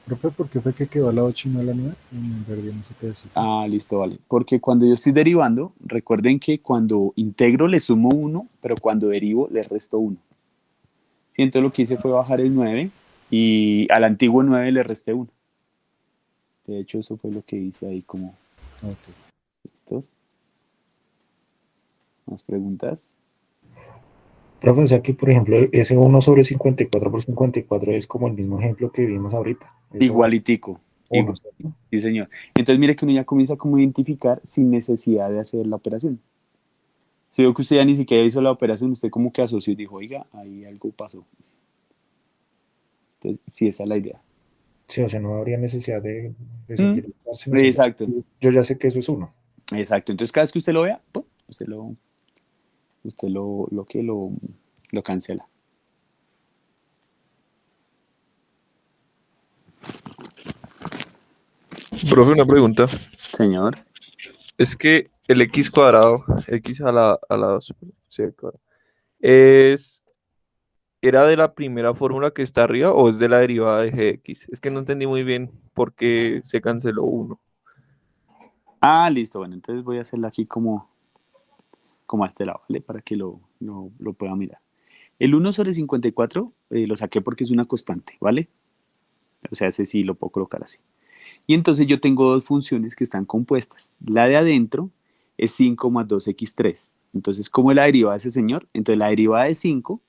Profe, ¿por qué fue que quedó a la 8 y no a la 9? Me perdí en ese pedacito. Ah, listo, vale. Porque cuando yo estoy derivando, recuerden que cuando integro le sumo 1, pero cuando derivo le resto 1. Sí, entonces lo que hice fue bajar el 9 y al antiguo 9 le resté 1. De hecho, eso fue lo que hice ahí como... Ok. ¿Listos? ¿Más preguntas? Profe, o sea que, por ejemplo, ese 1 sobre 54 por 54 es como el mismo ejemplo que vimos ahorita. Eso va Igualitico. 1, Igual. Sí, señor. Entonces mire que uno ya comienza como a identificar sin necesidad de hacer la operación. Si veo que usted ya ni siquiera hizo la operación, usted como que asoció y dijo, oiga, ahí algo pasó. Entonces, sí, esa es la idea. Sí, o sea, no habría necesidad de simplificar, sino Exacto. yo ya sé que eso es 1. Exacto. Entonces cada vez que usted lo vea, ¡pum!, usted lo cancela. Profe, una pregunta. Señor. Es que el x cuadrado, x a la 2, sí, al cuadrado, ¿era de la primera fórmula que está arriba o es de la derivada de gx? Es que no entendí muy bien por qué se canceló uno. Ah, listo. Bueno, entonces voy a hacerla aquí como a este lado, ¿vale? Para que lo pueda mirar. El 1 sobre 54 lo saqué porque es una constante, ¿vale? O sea, ese sí lo puedo colocar así. Y entonces yo tengo dos funciones que están compuestas. La de adentro es 5 más 2x3. Entonces, ¿cómo es la derivada de ese señor? Entonces, la derivada de 5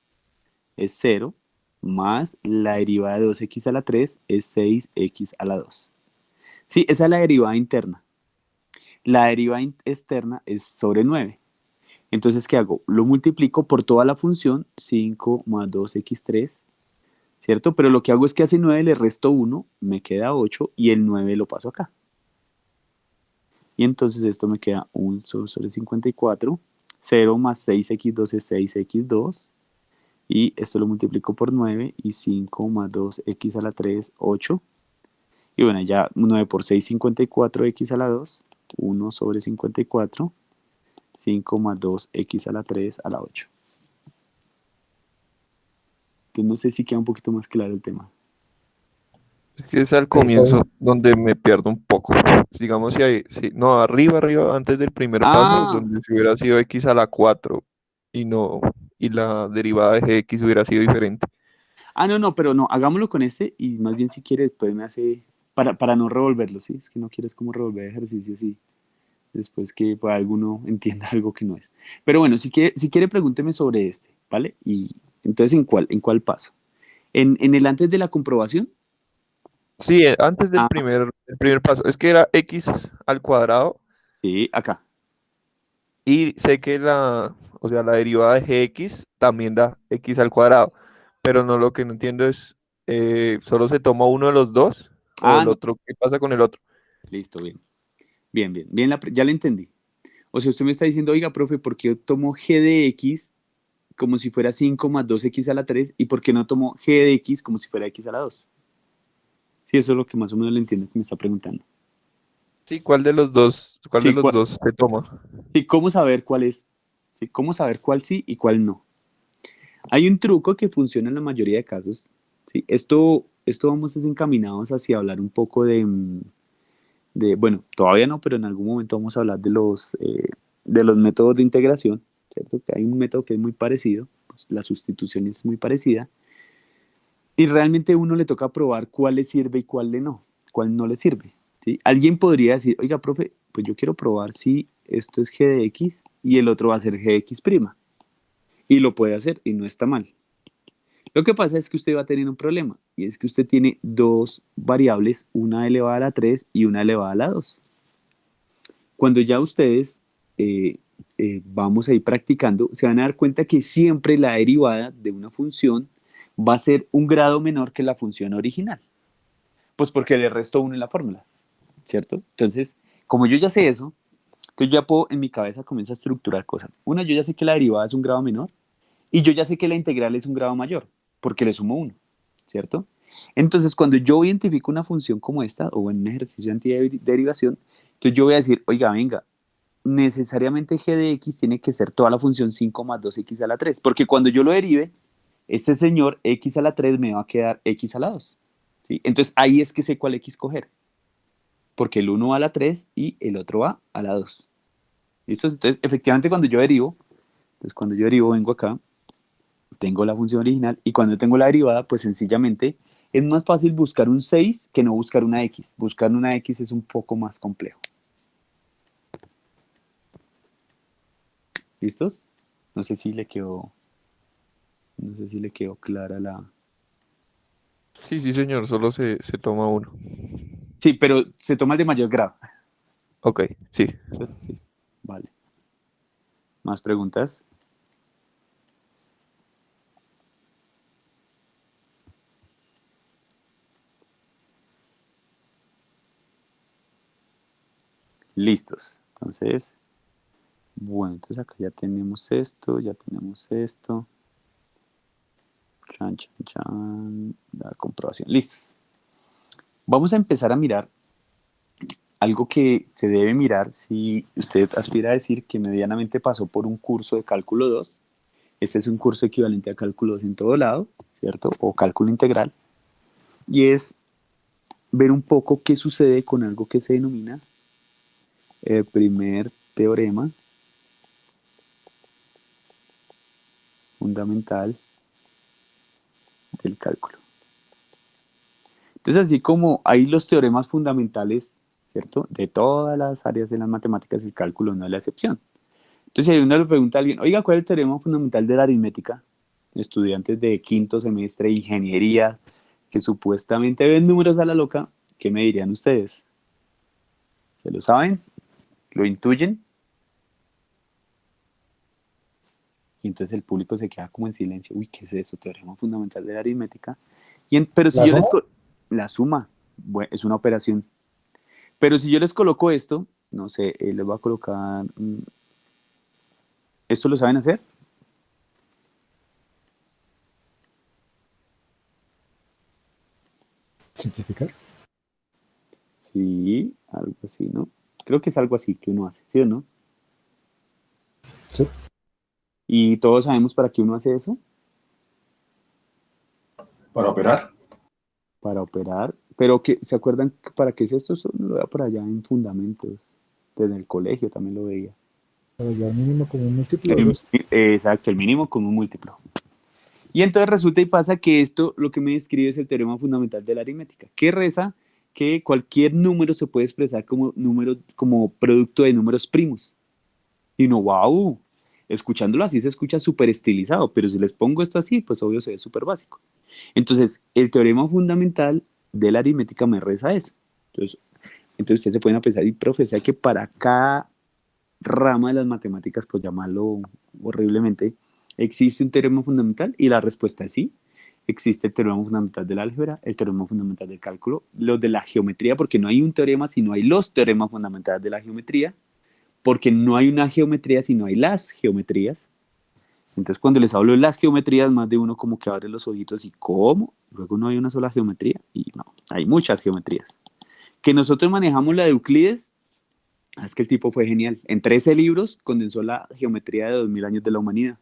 es 0 más la derivada de 2x a la 3 es 6x a la 2. Sí, esa es la derivada interna. La derivada externa es sobre 9. Entonces, ¿qué hago? Lo multiplico por toda la función 5 más 2x3, ¿cierto? Pero lo que hago es que a ese 9 le resto 1, me queda 8 y el 9 lo paso acá. Y entonces esto me queda 1 sobre 54. 0 más 6x2 es 6x2. Y esto lo multiplico por 9. Y 5 más 2x a la 3, 8. Y bueno, ya 9 por 6, 54x a la 2. 1 sobre 54. 5 más 2x a la 3 a la 8. Entonces no sé si queda un poquito más claro el tema. Es que es al comienzo donde me pierdo un poco. Digamos, no, arriba, antes del primer paso, Ah, donde si hubiera sido x a la 4 y no, y la derivada de gx hubiera sido diferente. no, pero no, hagámoslo con este y más bien si quiere después me hace, para no revolverlo, ¿sí? Es que no quiero es como revolver ejercicios y después que pues, alguno entienda algo que no es. Pero bueno, si quiere pregúnteme sobre este, ¿vale? Y entonces, ¿en cuál paso? ¿En el antes de la comprobación? Sí, antes del Ah, el primer paso. Es que era x al cuadrado sí, acá. y sé que o sea, la derivada de gx también da x al cuadrado. Pero no, lo que no entiendo es, ¿solo se toma uno de los dos? ¿O el No, otro? ¿Qué pasa con el otro? listo, bien. Bien, ya le entendí. O sea, usted me está diciendo, oiga, profe, ¿por qué yo tomo g de x como si fuera 5 más 2x a la 3 y por qué no tomo g de x como si fuera x a la 2? Sí, eso es lo que más o menos le entiendo que me está preguntando. Sí, cuál de Sí, los dos se toma? sí, ¿cómo saber cuál es? Sí, ¿cómo saber cuál sí y cuál no? Hay un truco que funciona en la mayoría de casos. ¿Sí? Esto vamos desencaminados hacia hablar un poco bueno, todavía no, pero en algún momento vamos a hablar de los métodos de integración, ¿cierto? Que hay un método que es muy parecido, pues la sustitución es muy parecida, y realmente a uno le toca probar cuál le sirve y cuál no le sirve. ¿Sí? Alguien podría decir, oiga, profe, pues yo quiero probar si esto es g de x y el otro va a ser g de x'. Y lo puede hacer y no está mal. Lo que pasa es que usted va a tener un problema y es que usted tiene dos variables, una elevada a la 3 y una elevada a la 2. Cuando ya ustedes vamos a ir practicando, se van a dar cuenta que siempre la derivada de una función va a ser un grado menor que la función original. Pues porque le resto uno en la fórmula, ¿cierto? Entonces, como yo ya sé eso, entonces ya puedo en mi cabeza comienzo a estructurar cosas. Una, yo ya sé que la derivada es un grado menor y yo ya sé que la integral es un grado mayor porque le sumo uno, ¿cierto? Entonces, cuando yo identifico una función como esta o en un ejercicio de antiderivación, entonces yo voy a decir, oiga, venga, necesariamente g de x tiene que ser toda la función 5 más 2x a la 3, porque cuando yo lo derive, este señor x a la 3 me va a quedar x a la 2. ¿Sí? Entonces ahí es que sé cuál x coger, porque el uno va a la 3 y el otro va a la 2. ¿Listo? Entonces, efectivamente, cuando yo derivo vengo acá, tengo la función original y cuando tengo la derivada, pues sencillamente es más fácil buscar un 6 que no buscar una x. Buscar una x es un poco más complejo. ¿Listos? No sé si le quedó, no sé si le quedó clara la... Sí, sí, señor, solo se toma uno. Sí, pero se toma el de mayor grado. Ok, sí. Sí, vale. ¿Más preguntas? Listos. Entonces, bueno, entonces acá ya tenemos esto, ya tenemos esto. Chan, chan, chan. La comprobación. Listos. Vamos a empezar a mirar algo que se debe mirar si usted aspira a decir que medianamente pasó por un curso de cálculo 2. Este es un curso equivalente a cálculo 2 en todo lado, ¿cierto? O cálculo integral. Y es ver un poco qué sucede con algo que se denomina el primer teorema fundamental del cálculo. Entonces, así como hay los teoremas fundamentales, ¿cierto? De todas las áreas de las matemáticas, el cálculo no es la excepción. Entonces, si uno le pregunta a alguien, oiga, ¿cuál es el teorema fundamental de la aritmética? Estudiantes de quinto semestre de ingeniería que supuestamente ven números a la loca, ¿qué me dirían ustedes? ¿Se lo saben? ¿Lo intuyen? Y entonces el público se queda como en silencio. Uy, ¿qué es eso? Teorema fundamental de la aritmética. Pero si ¿La yo suma? la suma, bueno, es una operación. Pero si yo les coloco esto, no sé, les voy a colocar, ¿esto lo saben hacer? Simplificar. Sí, algo así, ¿no? Creo que es algo así que uno hace, ¿sí o no? Sí. ¿Y todos sabemos para qué uno hace eso? Para operar. Para operar. Pero que, ¿se acuerdan para qué es esto? Eso lo veía por allá en fundamentos. Desde el colegio también lo veía. Para hallar mínimo como un múltiplo de dos. Exacto, el mínimo con un múltiplo. Y entonces resulta y pasa que esto lo que me describe es el teorema fundamental de la aritmética, que reza que cualquier número se puede expresar como número, como producto de números primos. Y no, wow, escuchándolo así se escucha súper estilizado, pero si les pongo esto así, pues obvio se ve súper básico. Entonces, el teorema fundamental de la aritmética me reza eso. Entonces ustedes se pueden pensar, y profe, o sea que para cada rama de las matemáticas, por llamarlo horriblemente, existe un teorema fundamental, y la respuesta es sí. Existe el teorema fundamental del álgebra, el teorema fundamental del cálculo, los de la geometría, porque no hay un teorema, sino hay los teoremas fundamentales de la geometría, porque no hay una geometría, sino hay las geometrías. Entonces, cuando les hablo de las geometrías, más de uno como que abre los ojitos y ¿cómo? Luego no hay una sola geometría, y no, hay muchas geometrías. Que nosotros manejamos la de Euclides, es que el tipo fue genial. En 13 libros condensó la geometría de 2000 años de la humanidad.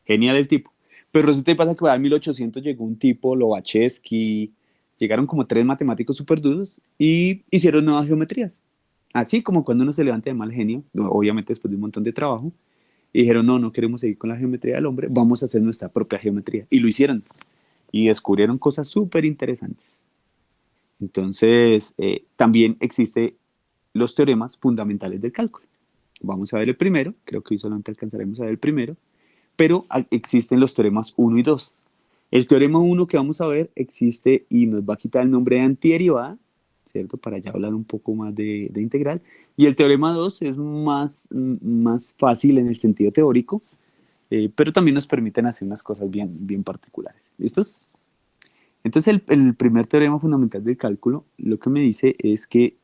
Genial el tipo. Pero resulta que pasa que en 1800 llegó un tipo, Lobachevsky, llegaron como 3 matemáticos súper duros y hicieron nuevas geometrías. Así como cuando uno se levanta de mal genio, obviamente después de un montón de trabajo, y dijeron, no, no queremos seguir con la geometría del hombre, vamos a hacer nuestra propia geometría. Y lo hicieron. Y descubrieron cosas súper interesantes. Entonces, también existen los teoremas fundamentales del cálculo. Vamos a ver el primero, creo que hoy solamente alcanzaremos a ver el primero, pero existen los teoremas 1 y 2. El teorema 1 que vamos a ver existe y nos va a quitar el nombre de antiderivada, ¿cierto? Para ya hablar un poco más de integral. Y el teorema 2 es más fácil en el sentido teórico, pero también nos permiten hacer unas cosas bien particulares. ¿Listos? Entonces el primer teorema fundamental del cálculo lo que me dice es que...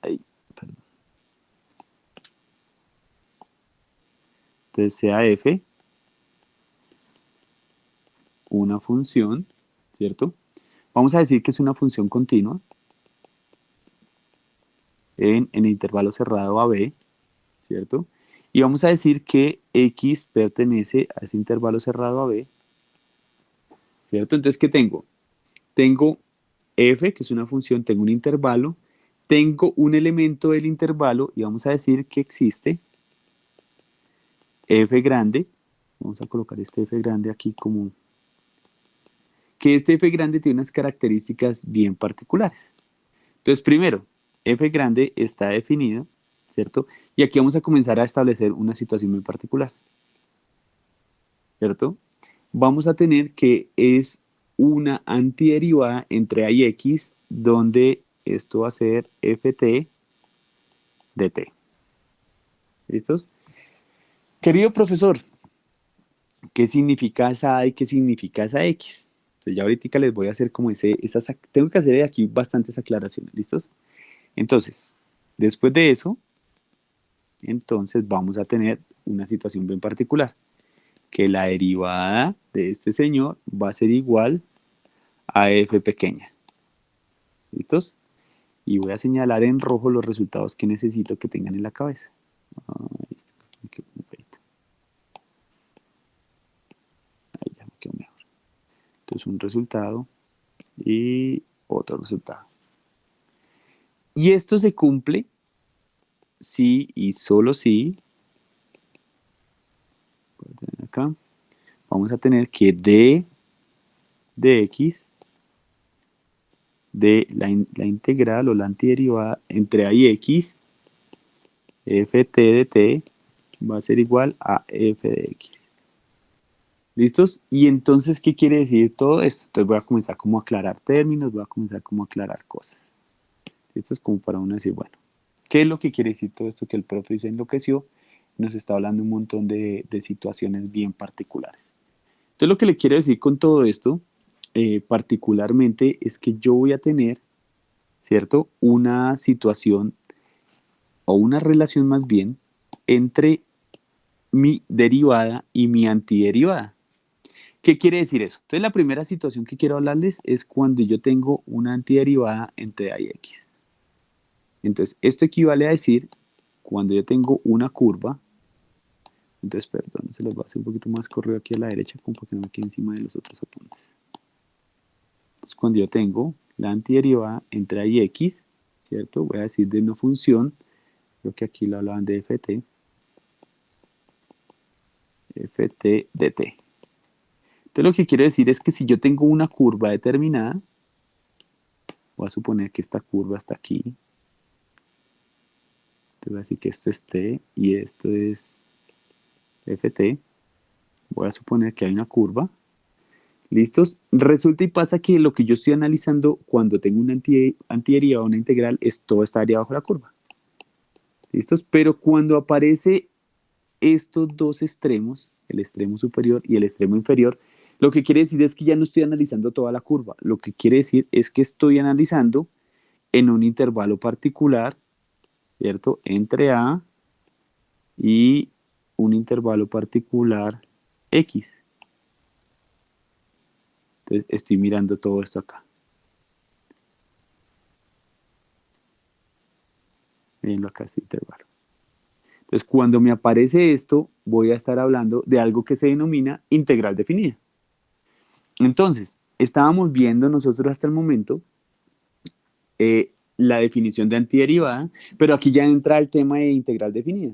entonces sea f una función, ¿cierto? Vamos a decir que es una función continua en el intervalo cerrado a b, ¿cierto? Y vamos a decir que x pertenece a ese intervalo cerrado a b, ¿cierto? Entonces, ¿qué tengo? Tengo f, que es una función, tengo un intervalo, tengo un elemento del intervalo y vamos a decir que existe f grande, vamos a colocar este f grande aquí como, que este f grande tiene unas características bien particulares. Entonces, primero, f grande está definido, ¿cierto? Y aquí vamos a comenzar a establecer una situación muy particular, ¿cierto? Vamos a tener que es una antiderivada entre a y x, donde esto va a ser ft de t. ¿Listos? Querido profesor, ¿qué significa esa a y qué significa esa x? Entonces ya ahorita les voy a hacer como tengo que hacer aquí bastantes aclaraciones, ¿listos? Entonces, después de eso, entonces vamos a tener una situación bien particular, que la derivada de este señor va a ser igual a f pequeña. ¿Listos? Y voy a señalar en rojo los resultados que necesito que tengan en la cabeza. Ahí ya me quedó mejor. Entonces un resultado y otro resultado. Y esto se cumple si y solo si, acá, vamos a tener que d de x de la integral o la antiderivada entre a y x, ft de t va a ser igual a f de x. ¿Listos? Y entonces, ¿qué quiere decir todo esto? Entonces voy a comenzar como a aclarar términos, voy a comenzar como a aclarar cosas. Esto es como para uno decir, bueno, ¿qué es lo que quiere decir todo esto? Que el profe se enloqueció, nos está hablando un montón de situaciones bien particulares. Entonces lo que le quiero decir con todo esto, particularmente, es que yo voy a tener, ¿cierto? Una situación o una relación más bien, entre mi derivada y mi antiderivada. ¿Qué quiere decir eso? Entonces, la primera situación que quiero hablarles es cuando yo tengo una antiderivada entre A y X. Entonces, esto equivale a decir, cuando yo tengo una curva, entonces, perdón, se los voy a hacer un poquito más corrido aquí a la derecha, como para que no me quede encima de los otros apuntes. Entonces, cuando yo tengo la antiderivada entre A y X, ¿cierto? Voy a decir de una función, creo que aquí lo hablaban de ft de t. Entonces, lo que quiero decir es que si yo tengo una curva determinada, voy a suponer que esta curva está aquí. Entonces, voy a decir que esto es t y esto es ft. Voy a suponer que hay una curva. ¿Listos? Resulta y pasa que lo que yo estoy analizando cuando tengo una antiderivada o una integral es toda esta área bajo la curva. ¿Listos? Pero cuando aparece estos dos extremos, el extremo superior y el extremo inferior, lo que quiere decir es que ya no estoy analizando toda la curva. Lo que quiere decir es que estoy analizando en un intervalo particular, ¿cierto? Entre A y un intervalo particular X. Entonces estoy mirando todo esto acá. Mirenlo acá, este intervalo. Entonces, cuando me aparece esto, voy a estar hablando de algo que se denomina integral definida. Entonces, estábamos viendo nosotros hasta el momento la definición de antiderivada, pero aquí ya entra el tema de integral definida.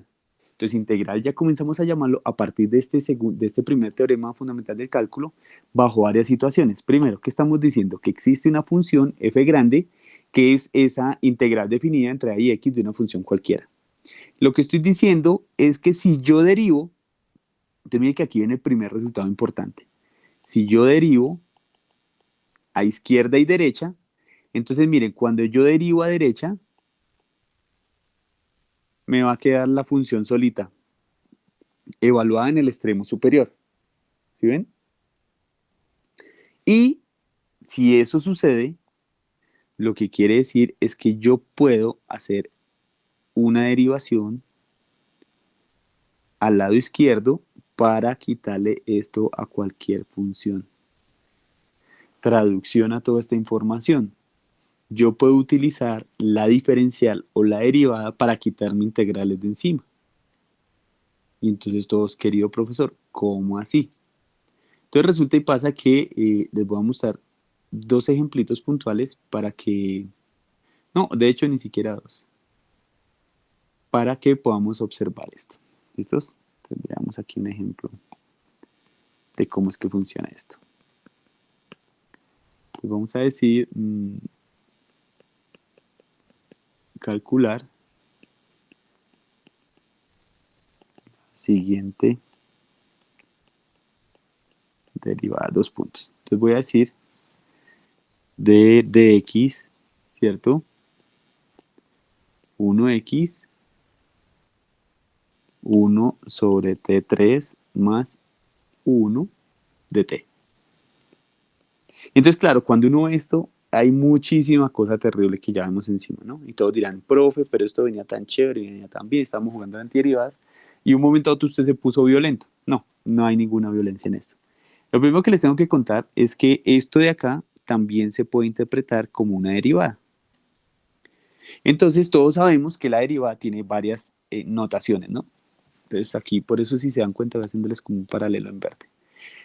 Entonces, integral ya comenzamos a llamarlo a partir de este primer teorema fundamental del cálculo, bajo varias situaciones. Primero, ¿qué estamos diciendo? Que existe una función f grande, que es esa integral definida entre a y x de una función cualquiera. Lo que estoy diciendo es que si yo derivo, entonces miren que aquí viene el primer resultado importante. Si yo derivo a izquierda y derecha, entonces miren, cuando yo derivo a derecha, me va a quedar la función solita, evaluada en el extremo superior. ¿Sí ven? Y si eso sucede, lo que quiere decir es que yo puedo hacer una derivación al lado izquierdo para quitarle esto a cualquier función. Traducción a toda esta información. Yo puedo utilizar la diferencial o la derivada para quitarme integrales de encima. Y entonces todos, querido profesor, ¿cómo así? Entonces resulta y pasa que les voy a mostrar dos ejemplitos puntuales para que, no, de hecho ni siquiera dos, para que podamos observar esto. ¿Listos? Entonces veamos aquí un ejemplo de cómo es que funciona esto. Entonces vamos a decir, calcular siguiente derivada, dos puntos. Entonces voy a decir de x, ¿cierto? 1x 1 sobre t3 más 1 de t. Entonces, claro, cuando uno ve esto, hay muchísima cosa terrible que ya vemos encima, ¿no? Y todos dirán, profe, pero esto venía tan chévere, venía tan bien, estamos jugando antiderivadas, y un momento a otro usted se puso violento. No, no hay ninguna violencia en esto. Lo primero que les tengo que contar es que esto de acá también se puede interpretar como una derivada. Entonces, todos sabemos que la derivada tiene varias notaciones, ¿no? Entonces, aquí, por eso, si se dan cuenta, voy haciéndoles como un paralelo en verde.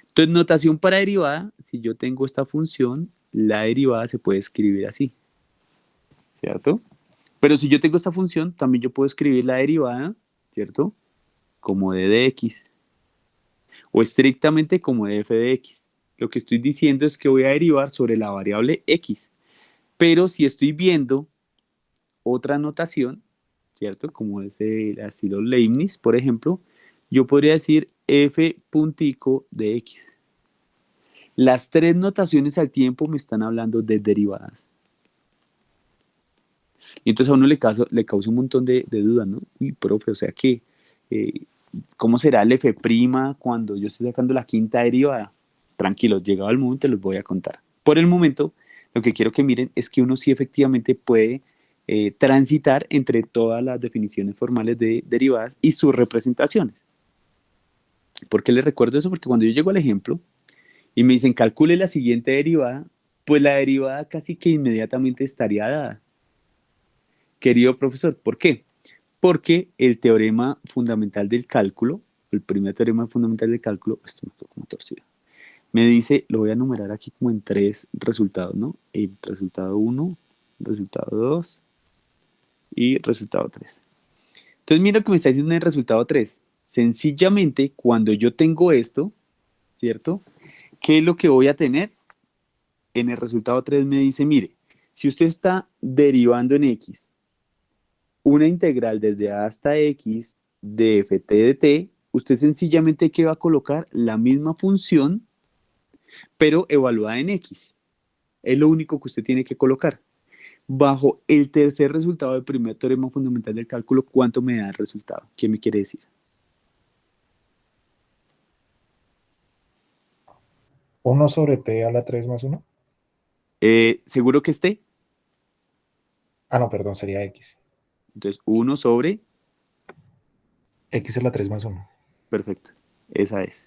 Entonces, notación para derivada, si yo tengo esta función, la derivada se puede escribir así, ¿cierto? Pero si yo tengo esta función, también yo puedo escribir la derivada, ¿cierto? Como d de x, o estrictamente como de f de x. Lo que estoy diciendo es que voy a derivar sobre la variable x. Pero si estoy viendo otra notación, ¿cierto? Como es el estilo Leibniz, por ejemplo, yo podría decir f puntico de x. Las tres notaciones al tiempo me están hablando de derivadas. Y entonces a uno le causa un montón de dudas, ¿no? Uy, profe, o sea que, ¿cómo será el f' cuando yo estoy sacando la quinta derivada? Tranquilos, llegado el momento les voy a contar. Por el momento, lo que quiero que miren es que uno sí efectivamente puede transitar entre todas las definiciones formales de derivadas y sus representaciones. ¿Por qué les recuerdo eso? Porque cuando yo llego al ejemplo y me dicen calcule la siguiente derivada, pues la derivada casi que inmediatamente estaría dada. Querido profesor, ¿por qué? Porque el teorema fundamental del cálculo, el primer teorema fundamental del cálculo, esto me quedó como torcido, me dice, lo voy a numerar aquí como en 3 resultados, ¿no? El resultado 1, resultado 2 y resultado 3. Entonces mira lo que me está diciendo en el resultado 3. Sencillamente, cuando yo tengo esto, ¿cierto? ¿Qué es lo que voy a tener? En el resultado 3 me dice, mire, si usted está derivando en x una integral desde a hasta x de ft de t, usted sencillamente ¿qué va a colocar? La misma función, pero evaluada en x. Es lo único que usted tiene que colocar. Bajo el tercer resultado del primer teorema fundamental del cálculo, ¿cuánto me da el resultado? ¿Qué me quiere decir? 1 sobre t a la 3 más 1. ¿Seguro que esté? Ah, no, perdón, sería x. Entonces, 1 sobre... X a la 3 más 1. Perfecto, esa es.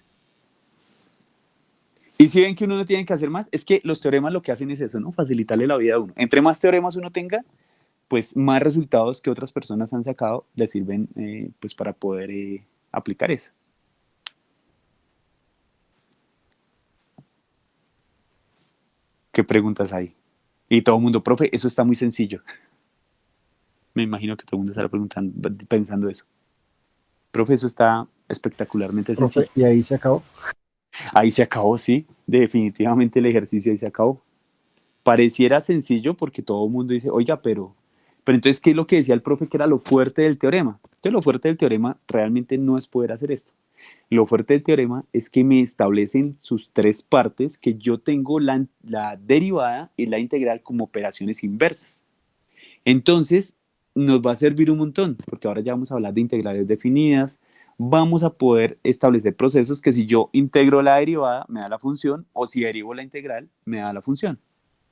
Y si ven que uno no tiene que hacer más, es que los teoremas lo que hacen es eso, ¿no? Facilitarle la vida a uno. Entre más teoremas uno tenga, pues más resultados que otras personas han sacado le sirven pues para poder aplicar eso. ¿Qué preguntas hay? Y todo el mundo, profe, eso está muy sencillo. Me imagino que todo el mundo estará preguntando, pensando eso. Profe, eso está espectacularmente sencillo. Profe, ¿y ahí se acabó? Ahí se acabó, sí. Definitivamente el ejercicio ahí se acabó. Pareciera sencillo porque todo el mundo dice, oiga, pero entonces, ¿qué es lo que decía el profe que era lo fuerte del teorema? Entonces, lo fuerte del teorema realmente no es poder hacer esto. Lo fuerte del teorema es que me establecen sus 3 partes, que yo tengo la derivada y la integral como operaciones inversas. Entonces, nos va a servir un montón, porque ahora ya vamos a hablar de integrales definidas, vamos a poder establecer procesos que si yo integro la derivada, me da la función, o si derivo la integral, me da la función.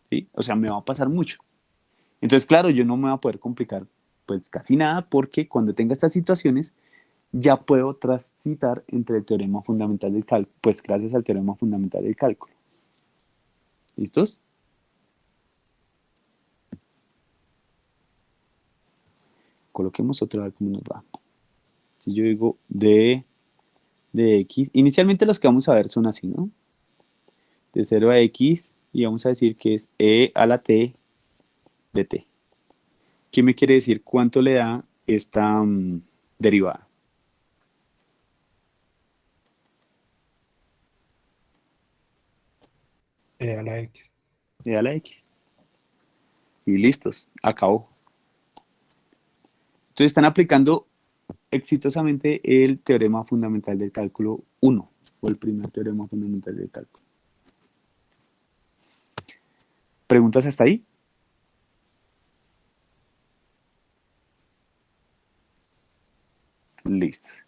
¿Sí? O sea, me va a pasar mucho. Entonces, claro, yo no me voy a poder complicar pues casi nada, porque cuando tenga estas situaciones, ya puedo transitar entre el teorema fundamental del cálculo, pues gracias al teorema fundamental del cálculo. ¿Listos? Coloquemos otra vez cómo nos va. Si yo digo de x, inicialmente los que vamos a ver son así, ¿no? De 0 a x, y vamos a decir que es e a la t de t. ¿Qué me quiere decir cuánto le da esta derivada? E a la x. E a la x. Y listos, acabó. Entonces están aplicando exitosamente el teorema fundamental del cálculo 1, o el primer teorema fundamental del cálculo. ¿Preguntas hasta ahí? Listos.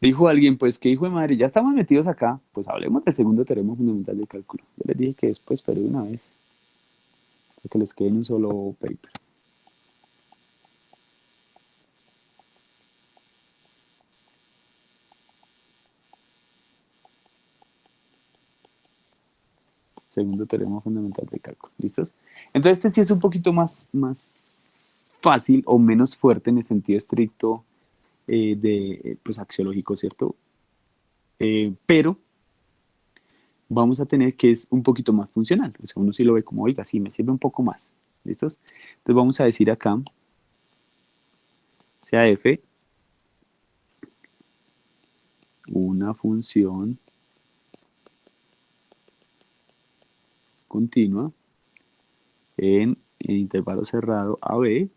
Dijo alguien, pues, ¿qué hijo de madre? Ya estamos metidos acá, pues hablemos del segundo teorema fundamental del cálculo. Yo les dije que después, pero de una vez, para que les quede en un solo paper. Segundo teorema fundamental del cálculo. ¿Listos? Entonces este sí es un poquito más fácil o menos fuerte en el sentido estricto pues axiológico, ¿cierto? Pero vamos a tener que es un poquito más funcional. O sea, uno sí lo ve como, oiga, sí, me sirve un poco más. ¿Listos? Entonces vamos a decir acá, sea f una función continua en intervalo cerrado a b,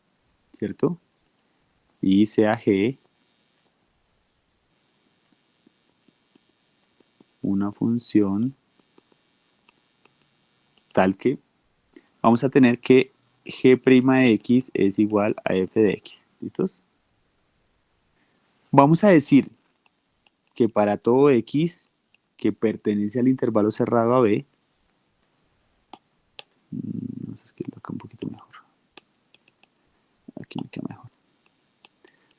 ¿cierto? Y sea g una función tal que vamos a tener que g' de x es igual a f de x. ¿Listos? Vamos a decir que para todo x que pertenece al intervalo cerrado a b, vamos a escribirlo acá un poquito mejor. aquí me queda mejor.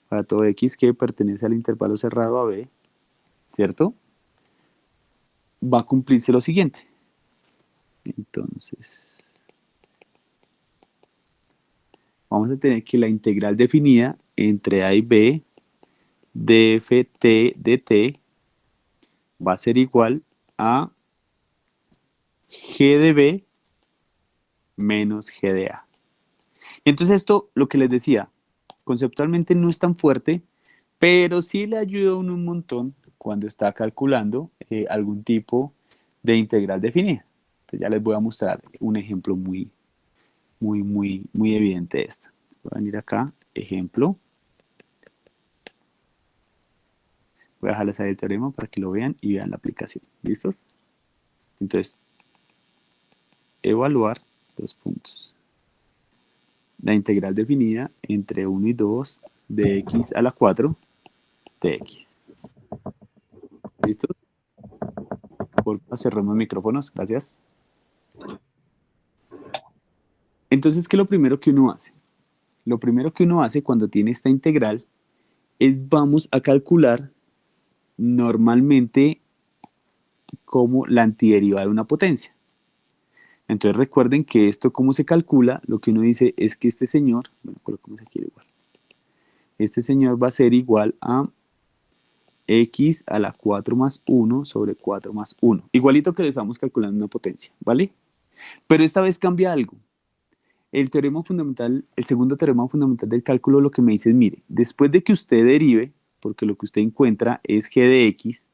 Para todo x que pertenece al intervalo cerrado a b, ¿cierto? Va a cumplirse lo siguiente. Entonces, vamos a tener que la integral definida entre a y b de ft dt va a ser igual a g de b menos g de a. Entonces esto, lo que les decía, conceptualmente no es tan fuerte, pero sí le ayuda a uno un montón cuando está calculando algún tipo de integral definida. Entonces ya les voy a mostrar un ejemplo muy evidente de esto. Voy a venir acá, ejemplo. Voy a dejarles ahí el teorema para que lo vean y vean la aplicación. ¿Listos? Entonces, evaluar dos puntos. La integral definida entre 1 y 2 de x a la 4 de x. ¿Listos? Por favor, cerremos micrófonos. Gracias. Entonces, ¿qué es lo primero que uno hace? Lo primero que uno hace cuando tiene esta integral es vamos a calcular normalmente como la antiderivada de una potencia. Entonces recuerden que esto cómo se calcula, lo que uno dice es que este señor, bueno, colocamos aquí igual, este señor va a ser igual a x a la 4 más 1 sobre 4 más 1. Igualito que le estamos calculando una potencia, ¿vale? Pero esta vez cambia algo. El teorema fundamental, el segundo teorema fundamental del cálculo lo que me dice es, mire, después de que usted derive, porque lo que usted encuentra es g de x,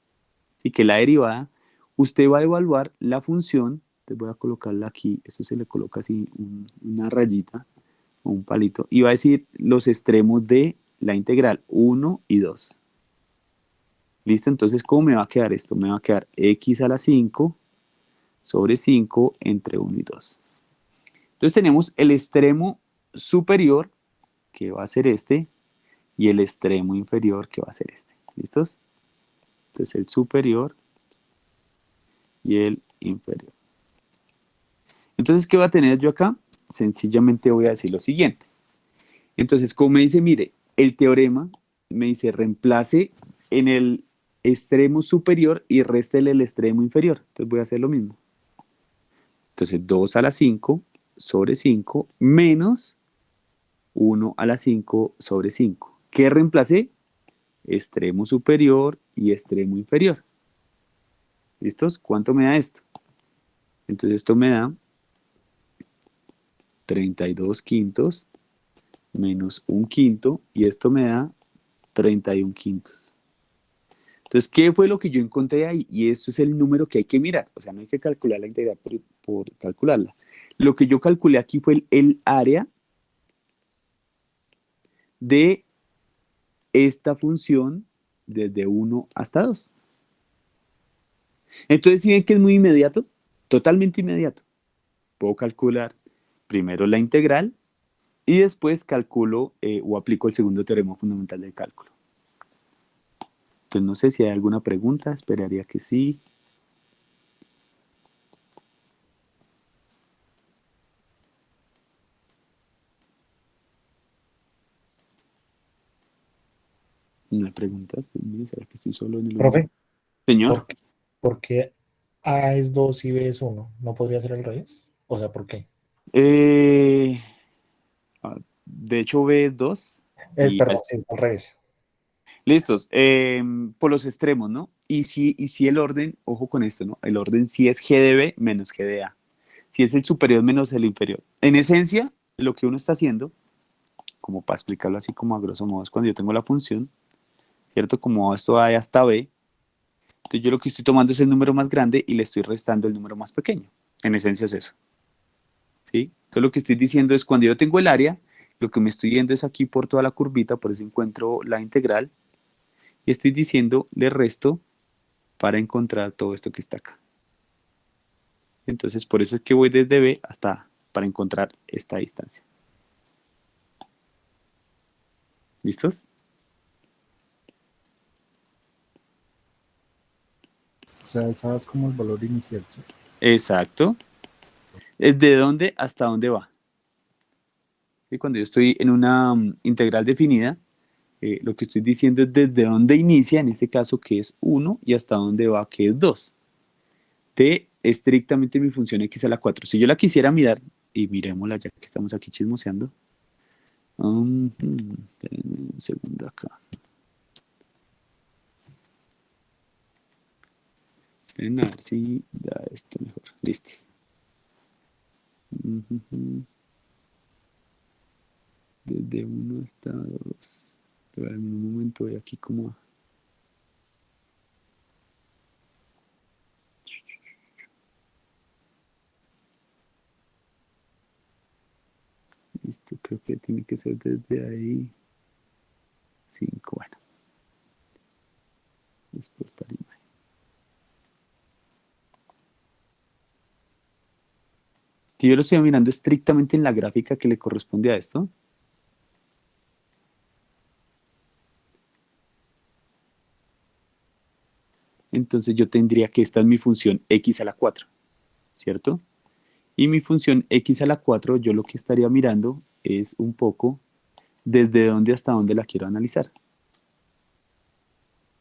y que la derivada, usted va a evaluar la función, te voy a colocarla aquí, esto se le coloca así una rayita o un palito, y va a decir los extremos de la integral 1 y 2. ¿Listo? Entonces, ¿cómo me va a quedar esto? Me va a quedar x a la 5 sobre 5 entre 1 y 2. Entonces tenemos el extremo superior, que va a ser este, y el extremo inferior, que va a ser este. ¿Listos? Entonces el superior y el inferior. Entonces, ¿qué va a tener yo acá? Sencillamente voy a decir lo siguiente. Entonces, como me dice, mire, el teorema me dice reemplace en el extremo superior y réstele el extremo inferior. Entonces voy a hacer lo mismo. Entonces 2 a la 5 sobre 5 menos 1 a la 5 sobre 5. ¿Qué reemplacé? Extremo superior y extremo inferior. ¿Listos? ¿Cuánto me da esto? Entonces esto me da 32 quintos menos 1 quinto y esto me da 31 quintos. Entonces, ¿qué fue lo que yo encontré ahí? Y eso es el número que hay que mirar. O sea, no hay que calcular la integral por calcularla. Lo que yo calculé aquí fue el área de esta función desde 1 hasta 2. Entonces, ¿sí ven que es muy inmediato? Totalmente inmediato. Puedo calcular primero la integral y después calculo o aplico el segundo teorema fundamental del cálculo. Entonces, no sé si hay alguna pregunta, esperaría que sí. No hay preguntas. ¿Será que estoy solo en el Profe, mundo? Señor. ¿por qué A es 2 y B es 1? ¿No podría ser al revés? O sea, ¿por qué? De hecho, B es 2 y Perdón, sí, al revés. listos. Por los extremos, ¿no? Y si el orden, ojo con esto, ¿no? El orden sí es G de B menos G de A. Si es el superior menos el inferior. En esencia, lo que uno está haciendo, como para explicarlo así como a grosso modo, es cuando yo tengo la función, ¿cierto? Como esto A hasta B, entonces yo lo que estoy tomando es el número más grande y le estoy restando el número más pequeño. En esencia es eso. ¿Sí? Entonces lo que estoy diciendo es cuando yo tengo el área, lo que me estoy yendo es aquí por toda la curvita, por eso encuentro la integral, y estoy diciendo le resto para encontrar todo esto que está acá. Entonces por eso es que voy desde B hasta A, para encontrar esta distancia. ¿Listos? O sea, esa es como el valor inicial, ¿sí? Exacto. ¿De dónde hasta dónde va? Y cuando yo estoy en una integral definida, lo que estoy diciendo es desde dónde inicia, en este caso que es 1, y hasta dónde va, que es 2. De estrictamente mi función x a la 4. Si yo la quisiera mirar, y miremosla ya que estamos aquí chismoseando. Espérenme un segundo acá. Esperen a ver si da esto mejor. Listo. Desde 1 hasta 2. Pero en un momento voy aquí como... Listo, creo que tiene que ser desde ahí. 5, bueno. Después para imagen. Si yo lo estoy mirando estrictamente en la gráfica que le corresponde a esto, entonces yo tendría que esta es mi función x a la 4, ¿cierto? Y mi función x a la 4, yo lo que estaría mirando es un poco desde dónde hasta dónde la quiero analizar.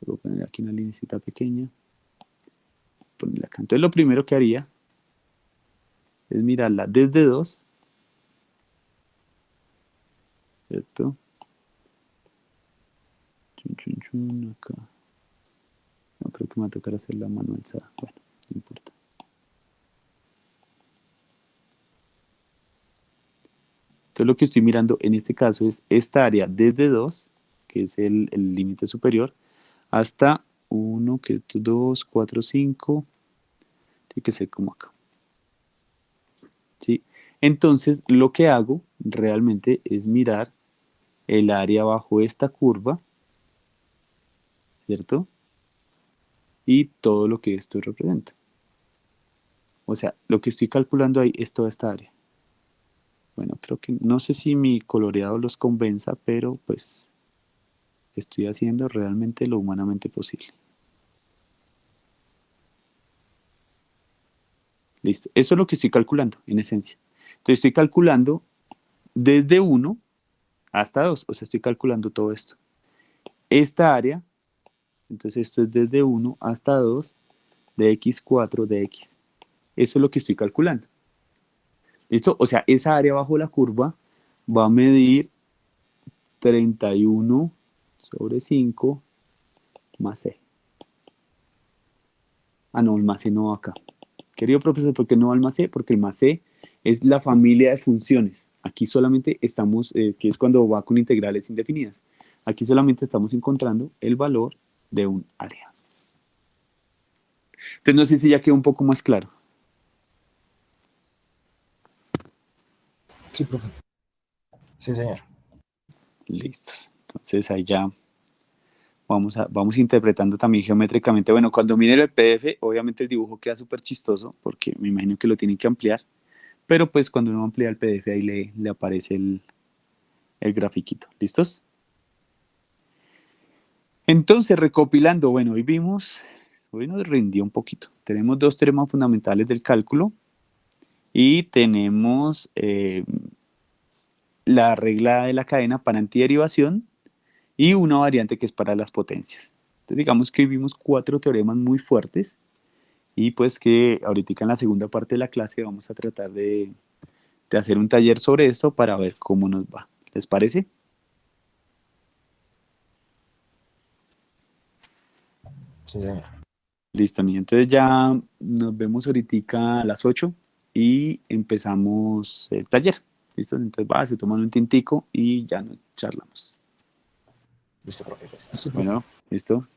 Voy a poner aquí una linecita pequeña. Ponerla acá. Entonces lo primero que haría es mirarla desde 2, ¿cierto? Acá. No creo que me va a tocar hacer la mano alzada. Bueno, no importa. Entonces lo que estoy mirando en este caso es esta área desde 2, que es el límite superior, hasta 1, que 2, 4, 5. Tiene que ser como acá. ¿Sí? Entonces lo que hago realmente es mirar el área bajo esta curva, ¿cierto? Y todo lo que esto representa. O sea, lo que estoy calculando ahí es toda esta área. Bueno, creo que no sé si mi coloreado los convenza, pero pues estoy haciendo realmente lo humanamente posible. Listo, eso es lo que estoy calculando en esencia. Entonces estoy calculando desde 1 hasta 2, o sea, estoy calculando todo esto. Esta área, entonces esto es desde 1 hasta 2 de x4 de x. Eso es lo que estoy calculando. ¿Listo? O sea, esa área bajo la curva va a medir 31 sobre 5 más c. Ah, no, el más c no va acá. Querido profesor, ¿por qué no va el más c? Porque el más c es la familia de funciones. Aquí solamente estamos, que es cuando va con integrales indefinidas. Aquí solamente estamos encontrando el valor de un área. Entonces no sé si ya quedó un poco más claro. Sí, profe. Sí, señor. Listos. Entonces ahí ya vamos interpretando también geométricamente. Bueno, cuando miren el PDF, obviamente el dibujo queda súper chistoso, porque me imagino que lo tienen que ampliar. Pero pues cuando uno amplía el PDF ahí le aparece el grafiquito. ¿Listos? Entonces, recopilando, bueno, hoy nos rindió un poquito. Tenemos dos teoremas fundamentales del cálculo y tenemos la regla de la cadena para antiderivación y una variante que es para las potencias. Entonces, digamos que hoy vimos 4 teoremas muy fuertes y pues que ahorita en la segunda parte de la clase vamos a tratar de hacer un taller sobre esto para ver cómo nos va. ¿Les parece? Sí, señor. Listo, niño. Entonces ya nos vemos ahorita a las 8 y empezamos el taller. ¿Listo? Entonces se toman un tintico y ya nos charlamos. Listo, profe. Sí, profe. Bueno, ¿listo?